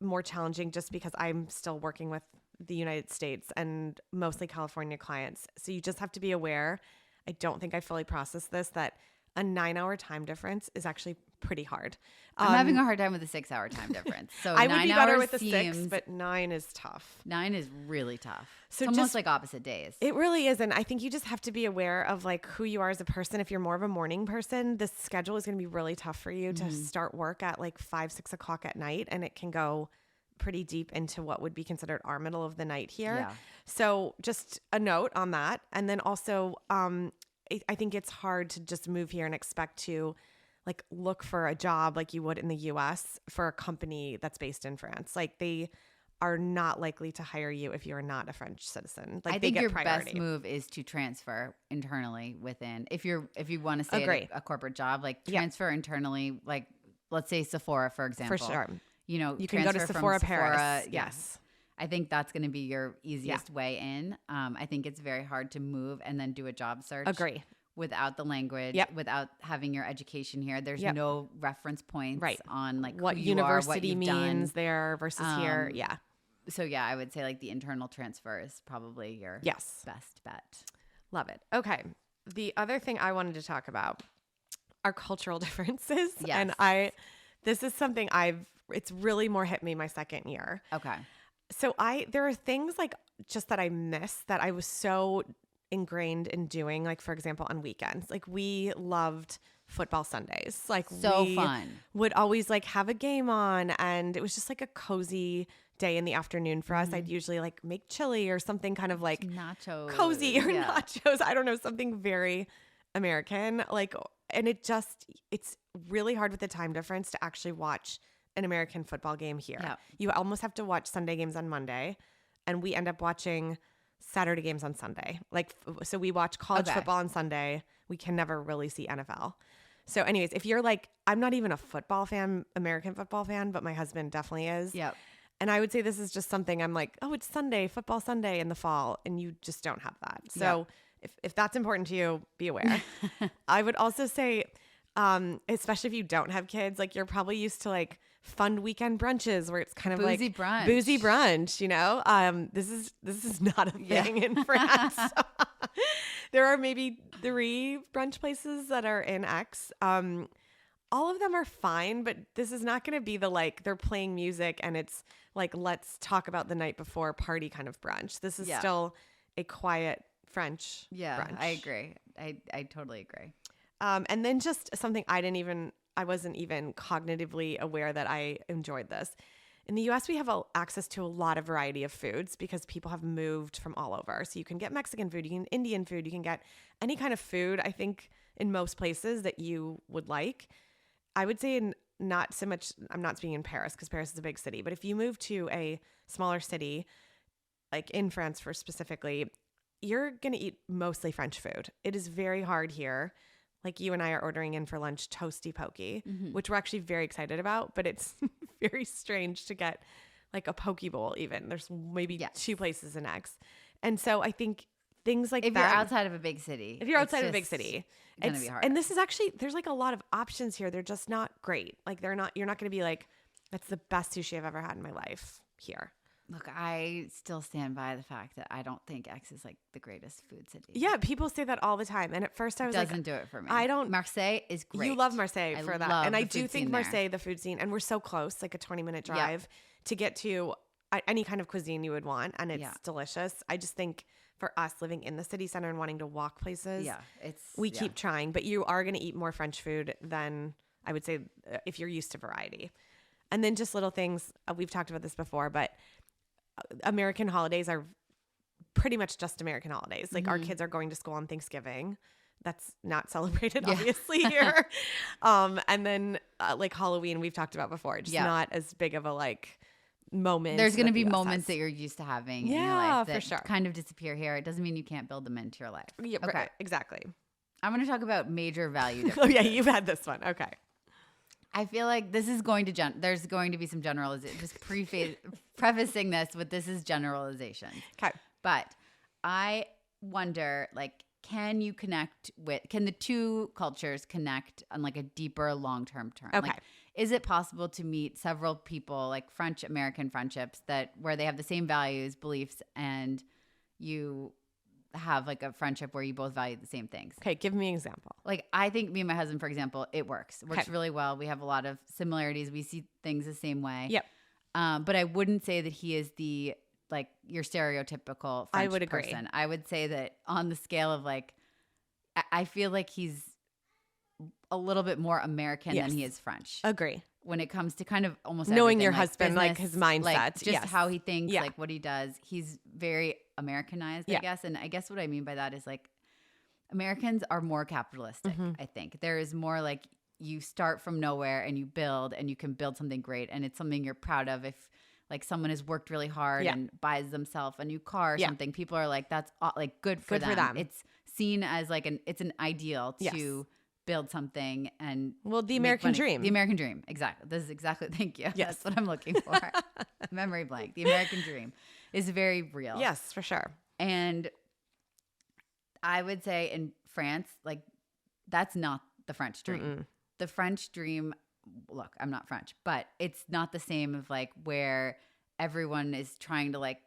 more challenging just because I'm still working with the United States and mostly California clients. So you just have to be aware. I don't think I fully processed this, that a 9-hour time difference is actually pretty hard. I'm having a hard time with the 6-hour time difference. So I would 9 be better hours with the 6, seems, but 9 is tough. 9 is really tough. So It's almost just- like opposite days. It really is. And I think you just have to be aware of like who you are as a person. If you're more of a morning person, this schedule is going to be really tough for you to start work at like 5, 6 o'clock at night. And it can go pretty deep into what would be considered our middle of the night here. Yeah. So just a note on that. And then also, I think it's hard to just move here and expect to like look for a job like you would in the US for a company that's based in France. Like they are not likely to hire you if you're not a French citizen. Like I they think get your priority. best move is to transfer internally within. If you want to stay Agree. at a corporate job, like Yeah. transfer internally. Like let's say Sephora, for example. For sure. You know, You can go to transfer from Sephora Paris. yeah. Yes. I think that's going to be your easiest way in. I think it's very hard to move and then do a job search. Agree. Without the language, Yep. without having your education here. There's Yep. no reference points Right. on like What who you are, what university you've means done. there versus here. Yeah. So yeah, I would say like the internal transfer is probably your Yes. best bet. Love it. Okay. The other thing I wanted to talk about are cultural differences. Yes. And this is something it's really more hit me my second year. Okay. So there are things like just that I miss that I was so ingrained in doing. Like for example, on weekends, like we loved football Sundays. Like So we fun. would always like have a game on, and it was just like a cozy day in the afternoon for us. I'd usually like make chili or something kind of like Nachos. cozy or Yeah. nachos. I don't know, something very American. Like, and it's really hard with the time difference to actually watch an American football game here. Yeah. You almost have to watch Sunday games on Monday, and we end up watching Saturday games on Sunday. Like, so we watch college Okay. football on Sunday. We can never really see NFL. So anyways, if you're like, I'm not even a football fan, American football fan, but my husband definitely is. Yep. And I would say this is just something I'm like, oh, it's Sunday, football Sunday in the fall. And you just don't have that. So if that's important to you, be aware. I would also say, especially if you don't have kids, like you're probably used to like fun weekend brunches where it's kind of Boozy like brunch. boozy brunch, you know? This is not a thing in France. There are maybe 3 brunch places that are in X. All of them are fine, but this is not going to be the like they're playing music and it's like let's talk about the night before party kind of brunch. This is still a quiet French brunch. I agree. I totally agree. And then just something I wasn't even cognitively aware that I enjoyed this. In the US, we have access to a lot of variety of foods because people have moved from all over. So you can get Mexican food, you can get Indian food, you can get any kind of food, I think, in most places that you would like. I would say not so much, I'm not speaking in Paris because Paris is a big city, but if you move to a smaller city, like in France for specifically, you're going to eat mostly French food. It is very hard here. Like you and I are ordering in for lunch toasty pokey, which we're actually very excited about, but it's very strange to get like a poke bowl even. There's maybe 2 places in X. And so I think things like If that. you're outside of a big city. If you're outside of a big city, it's gonna be hard. And this is actually, there's like a lot of options here. They're just not great. Like you're not going to be like, that's the best sushi I've ever had in my life here. Look, I still stand by the fact that I don't think X is like the greatest food city. Yeah, people say that all the time. And at first I was like, Doesn't do it for me. I don't. Marseille is great. You love Marseille for that. love And I the do food think scene there. Marseille, the food scene, and we're so close, like a 20-minute drive to get to any kind of cuisine you would want. And it's delicious. I just think for us living in the city center and wanting to walk places, we keep trying. But you are going to eat more French food than I would say if you're used to variety. And then just little things. We've talked about this before, but American holidays are pretty much just American holidays. Like our kids are going to school on Thanksgiving. That's not celebrated, obviously, here. And then like Halloween, we've talked about before. Just not as big of a like moment. There's going to that be the US moments has. that you're used to having in your Yeah, life for that sure. kind of disappear here. It doesn't mean you can't build them into your life. Yeah, Okay. right, exactly. I'm going to talk about major value Oh differences. yeah, you've had this one. Okay. I feel like this is going to there's going to be some generalization. Just prefacing this with this is generalization. Okay. But I wonder, like, can the 2 cultures connect on like a deeper long-term term? Okay. Like, is it possible to meet several people, like French-American friendships where they have the same values, beliefs, and you have like a friendship where you both value the same things. Okay, give me an example. Like I think me and my husband, for example, it works really well. We have a lot of similarities. We see things the same way. Yep. But I wouldn't say that he is the like your stereotypical French I would agree. person. I would say that on the scale of like, I feel like he's a little bit more American than he is French. Agree. When it comes to kind of almost knowing everything, your like husband, business, like his mindset, like just how he thinks, Yeah. like what he does. He's very Americanized, I guess. And I guess what I mean by that is like Americans are more capitalistic, I think. There is more like you start from nowhere and you build and you can build something great and it's something you're proud of. If like someone has worked really hard and buys themselves a new car or something, people are like, that's like good for them. It's seen as like it's an ideal to build something and the American dream. The American dream. Exactly. This is exactly, thank you. Yes. That's what I'm looking for. Memory blank. The American dream is very real. Yes, for sure. And I would say in France, like that's not the French dream. Mm-mm. The French dream, look, I'm not French, but it's not the same of like where everyone is trying to like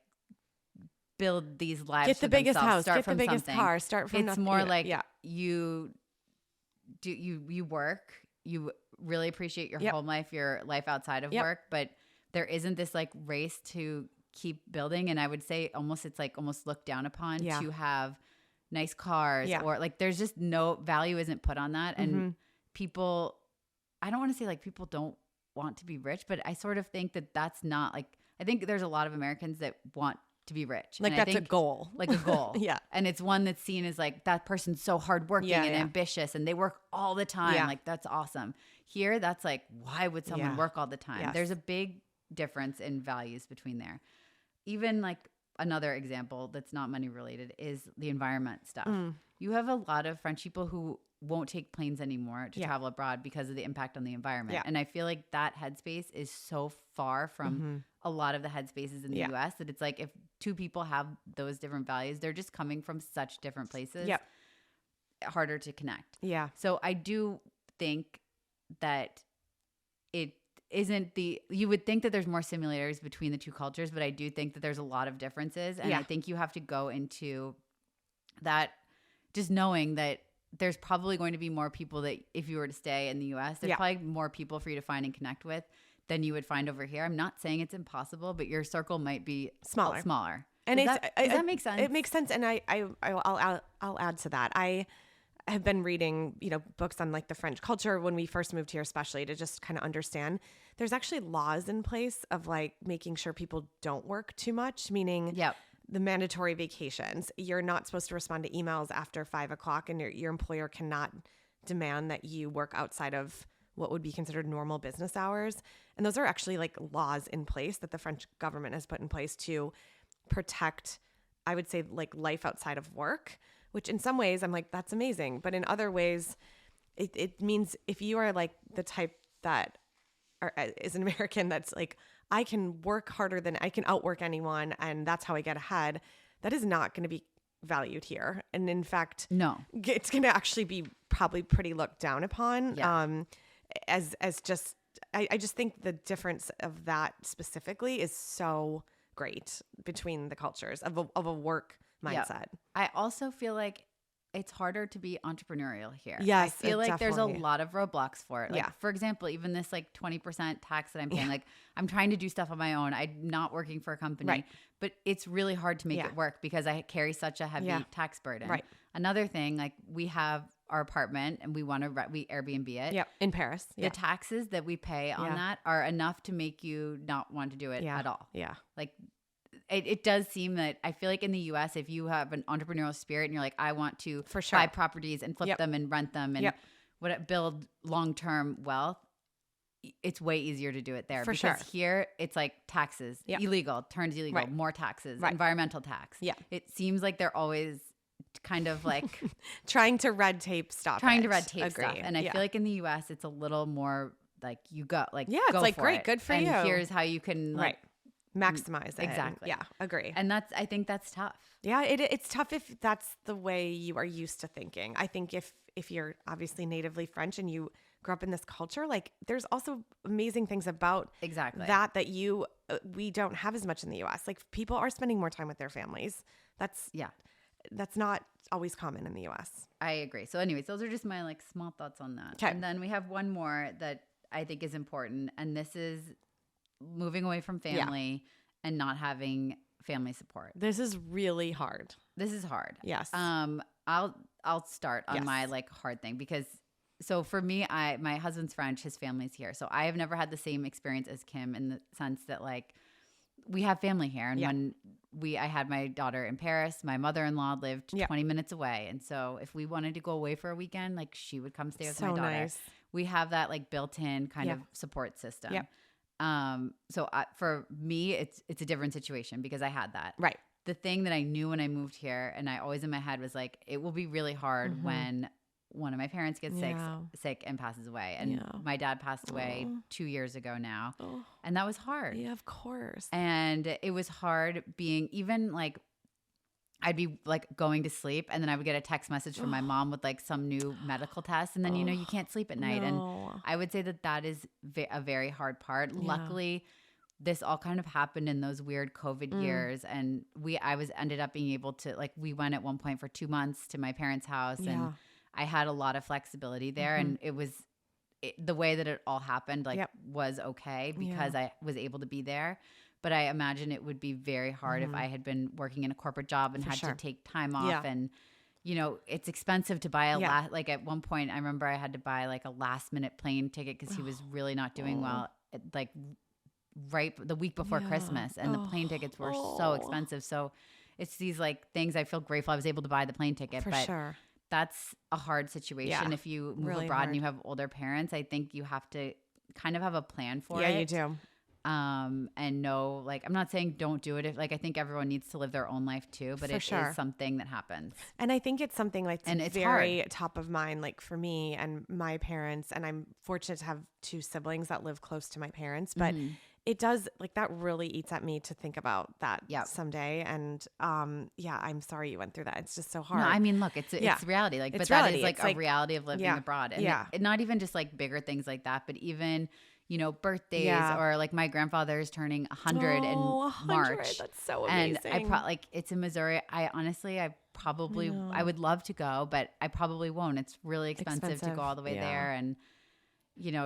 build these lives. Get the biggest house, start get from the biggest something. car, start from It's nothing. more like you work, you really appreciate your home life, your life outside of work, but there isn't this like race to keep building. And I would say it's like almost looked down upon to have nice cars or like there's just no value isn't put on that. And people, I don't want to say like people don't want to be rich, but I sort of think that that's not like, I think there's a lot of Americans that want to be rich. Like and that's a goal. Like a goal. Yeah. And it's one that's seen as like that person's so hardworking and ambitious and they work all the time. Yeah. Like that's awesome. Here, that's like, why would someone work all the time? Yes. There's a big difference in values between there. Even like another example that's not money related is the environment stuff. You have a lot of French people who won't take planes anymore to travel abroad because of the impact on the environment. And I feel like that headspace is so far from a lot of the headspaces in the US that it's like if two people have those different values, they're just coming from such different places. Harder to connect. Yeah. So I do think that it isn't you would think that there's more similarities between the two cultures, but I do think that there's a lot of differences. And I think you have to go into that just knowing that there's probably going to be more people that if you were to stay in the US, there's probably more people for you to find and connect with than you would find over here. I'm not saying it's impossible, but your circle might be smaller. And does that make sense? It makes sense. And I'll add to that. I have been reading, books on like the French culture when we first moved here, especially to just kind of understand there's actually laws in place of like making sure people don't work too much, meaning the mandatory vacations. You're not supposed to respond to emails after 5 o'clock and your employer cannot demand that you work outside of what would be considered normal business hours. And those are actually like laws in place that the French government has put in place to protect, I would say, like life outside of work, which in some ways I'm like, that's amazing. But in other ways, it means if you are like the type that is an American that's like, I can work harder than I can outwork anyone and that's how I get ahead, that is not going to be valued here. And in fact, no, it's going to actually be probably pretty looked down upon. As just, I just think the difference of that specifically is so great between the cultures of a work mindset. I also feel like it's harder to be entrepreneurial here. Yes, I feel like there's a definitely. lot of roadblocks for it. Like, for example, even this like 20% tax that I'm paying, like I'm trying to do stuff on my own. I'm not working for a company, but it's really hard to make it work because I carry such a heavy tax burden. Right. Another thing, like we have our apartment and we want to we Airbnb it. Yeah, in Paris. The taxes that we pay on that are enough to make you not want to do it at all. Yeah. Like it does seem that I feel like in the US, if you have an entrepreneurial spirit and you're like, I want to buy properties and flip them and rent them and build long-term wealth, it's way easier to do it there. Because here it's like taxes, illegal, turns illegal, more taxes, environmental tax. Yeah. It seems like they're always kind of like trying to red tape stuff. And I feel like in the US, it's a little more like you go like, it's go like, for great, it. good for and you. Here's how you can like, maximize it. Exactly. Yeah, agree. And I think that's tough. Yeah, it's tough if that's the way you are used to thinking. I think if you're obviously natively French and you grew up in this culture, like there's also amazing things about that we don't have as much in the US. Like people are spending more time with their families. That's that's not always common in the US. I agree. So anyways, those are just my like small thoughts on that. Okay. And then we have one more that I think is important, and this is moving away from family and not having family support. This is really hard. This is hard. Yes. I'll start on my like hard thing, because so for me, my husband's French, his family's here. So I have never had the same experience as Kim, in the sense that like we have family here. And when I had my daughter in Paris, my mother-in-law lived 20 minutes away. And so if we wanted to go away for a weekend, like she would come stay with my daughter. Nice. We have that like built-in kind of support system. Yep. So for me, it's a different situation because I had that. Right. The thing that I knew when I moved here, and I always in my head was like, it will be really hard when one of my parents gets sick and passes away. And my dad passed away 2 years ago now. And that was hard. Yeah, of course. And it was hard being even like, I'd be like going to sleep, and then I would get a text message from my mom with like some new medical test. And then, you can't sleep at night. And I would say that is a very hard part. Yeah. Luckily, this all kind of happened in those weird COVID years. And I ended up being able to, like, we went at one point for 2 months to my parents' house, and I had a lot of flexibility there. And it was the way that it all happened, like was okay because I was able to be there. But I imagine it would be very hard if I had been working in a corporate job and had to take time off. And, it's expensive to buy like at one point, I remember I had to buy like a last minute plane ticket because he was really not doing well, like right the week before Christmas. And the plane tickets were so expensive. So it's these like things. I feel grateful I was able to buy the plane ticket. But that's a hard situation. If you move abroad and you have older parents, I think you have to kind of have a plan for it. Yeah, you do. And know, like, I'm not saying don't do it. If like, I think everyone needs to live their own life too, but is something that happens. And I think it's something like and it's very hard. Top of mind, like for me and my parents. And I'm fortunate to have 2 siblings that live close to my parents, but it does, like, that really eats at me to think about that someday. And I'm sorry you went through that. It's just so hard. No, I mean, look, it's reality. Like, but reality. That is like a reality of living abroad. And not even just like bigger things like that, but even, birthdays or like my grandfather is turning 100 in March. That's so amazing. And like, it's in Missouri. I probably, I would love to go, but I probably won't. It's really expensive to go all the way there. And,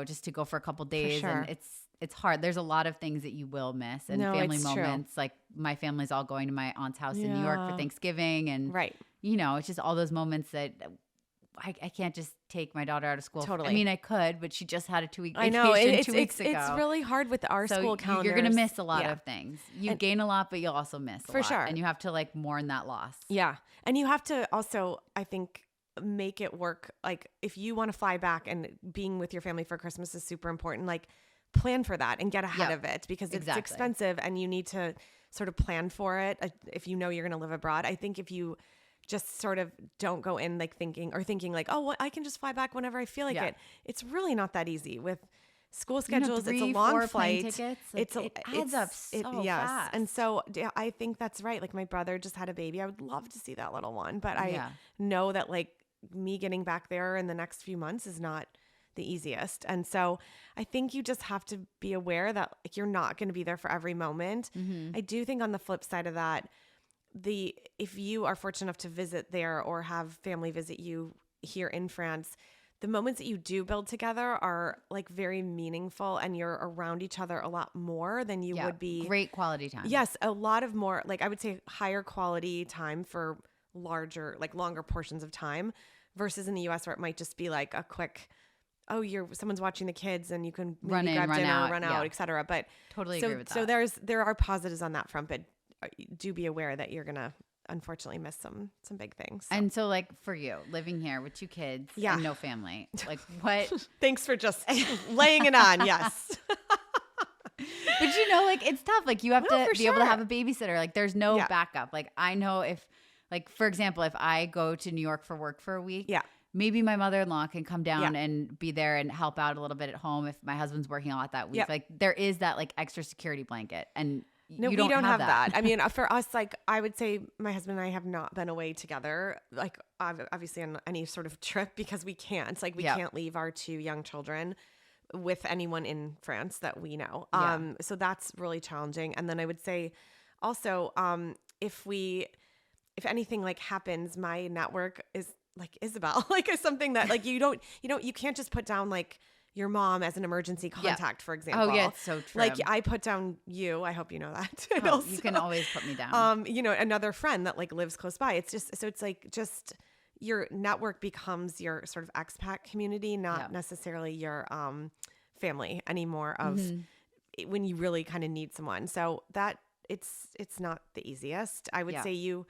just to go for a couple days. And it's hard. There's a lot of things that you will miss, and family moments. True. Like my family's all going to my aunt's house in New York for Thanksgiving. And, it's just all those moments that I can't just take my daughter out of school. Totally. I mean, I could, but she just had a 2-week vacation I know. 2 weeks ago. It's really hard with our school calendars. You're going to miss a lot of things. You gain a lot, but you'll also miss a lot. For sure. And you have to like mourn that loss. Yeah. And you have to also, I think, make it work. Like if you want to fly back and being with your family for Christmas is super important, like plan for that and get ahead of it, because it's expensive and you need to sort of plan for it if you know you're going to live abroad. I think if you just sort of don't go in like thinking like, oh, well, I can just fly back whenever I feel like it. It's really not that easy with school schedules. 3, it's a long 4 flight. Tickets, like, it adds up so fast. And so I think that's right. Like my brother just had a baby. I would love to see that little one, but I know that like me getting back there in the next few months is not the easiest. And so I think you just have to be aware that like you're not going to be there for every moment. I do think on the flip side of that, if you are fortunate enough to visit there or have family visit you here in France, the moments that you do build together are like very meaningful, and you're around each other a lot more than you would be. Great quality time. Yes. A lot of more, like I would say higher quality time for longer portions of time versus in the US where it might just be like a quick, someone's watching the kids and you can run in, grab run dinner, out, run out, etc. But totally agree with that. So there are positives on that front, but do be aware that you're gonna unfortunately miss some big things. So. And so like for you living here with 2 kids and no family, like what? Thanks for just laying it on. Yes. But like it's tough. Like you have to be able to have a babysitter. Like there's no backup. Like I know if, like, for example, if I go to New York for work for a week, maybe my mother-in-law can come down and be there and help out a little bit at home if my husband's working a lot that week. Like there is that like extra security blanket, and no, we don't have that. I mean, for us, like I would say my husband and I have not been away together, like obviously on any sort of trip, because we can't. Like we can't leave our 2 young children with anyone in France that we know. So that's really challenging. And then I would say also, if if anything like happens, my network is like Isabel, like is something that like you can't just put down like your mom as an emergency contact, for example. Oh yeah, it's so true. Like I put down you. I hope you know that. Oh, you can always put me down. Another friend that like lives close by. It's just so it's like just your network becomes your sort of expat community, not necessarily your family anymore. Of when you really kind of need someone. So that it's not the easiest. I would say you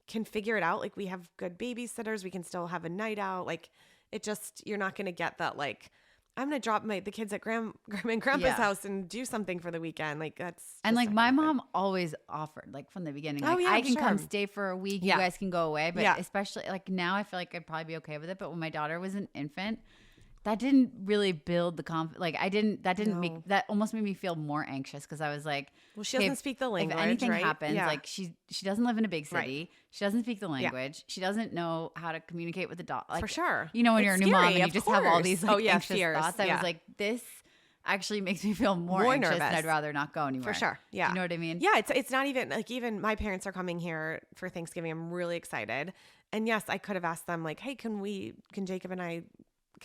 can figure it out. Like we have good babysitters. We can still have a night out. Like it just, you're not going to get that like, I'm going to drop the kids at grandma and grandpa's house and do something for the weekend. Like that's. And like my mom always offered like from the beginning, like I can come stay for a week. You guys can go away. But especially like now I feel like I'd probably be okay with it. But when my daughter was an infant, that didn't really build the confidence. Like that almost made me feel more anxious because I was like, well, she doesn't speak the language. If anything right? happens, like she doesn't live in a big city. Right. She doesn't speak the language. She doesn't know how to communicate with the dog. Like, for sure. You know, when you're a new mom and you just have all these like anxious fears. thoughts. I was like, this actually makes me feel more anxious nervous. and I'd rather not go anymore. For sure. Yeah. You know what I mean? Yeah. It's not even like, even my parents are coming here for Thanksgiving. I'm really excited. And yes, I could have asked them like, hey, can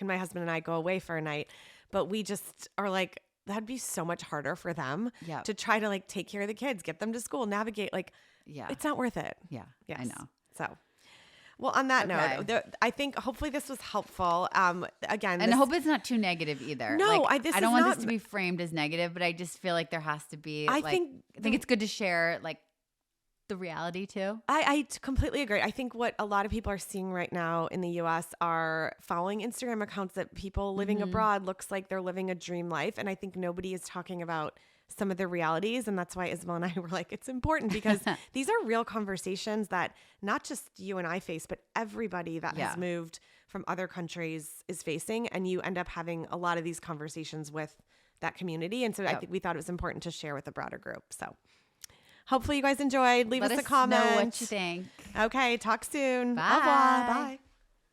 my husband and I go away for a night? But we just are like, that'd be so much harder for them to try to like take care of the kids, get them to school, navigate. Like, it's not worth it. Yeah. Yes. I know. So, well, on that note, I think hopefully this was helpful. Again, and I hope it's not too negative either. No, like, I don't want this to be framed as negative, but I just feel like there has to be. I think it's good to share like the reality too. I completely agree. I think what a lot of people are seeing right now in the US are following Instagram accounts that people living abroad looks like they're living a dream life. And I think nobody is talking about some of the realities. And that's why Isabel and I were like, it's important because these are real conversations that not just you and I face, but everybody that has moved from other countries is facing. And you end up having a lot of these conversations with that community. And so I think we thought it was important to share with the broader group. So hopefully you guys enjoyed. Leave us a comment. Let us know what you think. Okay. Talk soon. Bye. Au revoir. Bye.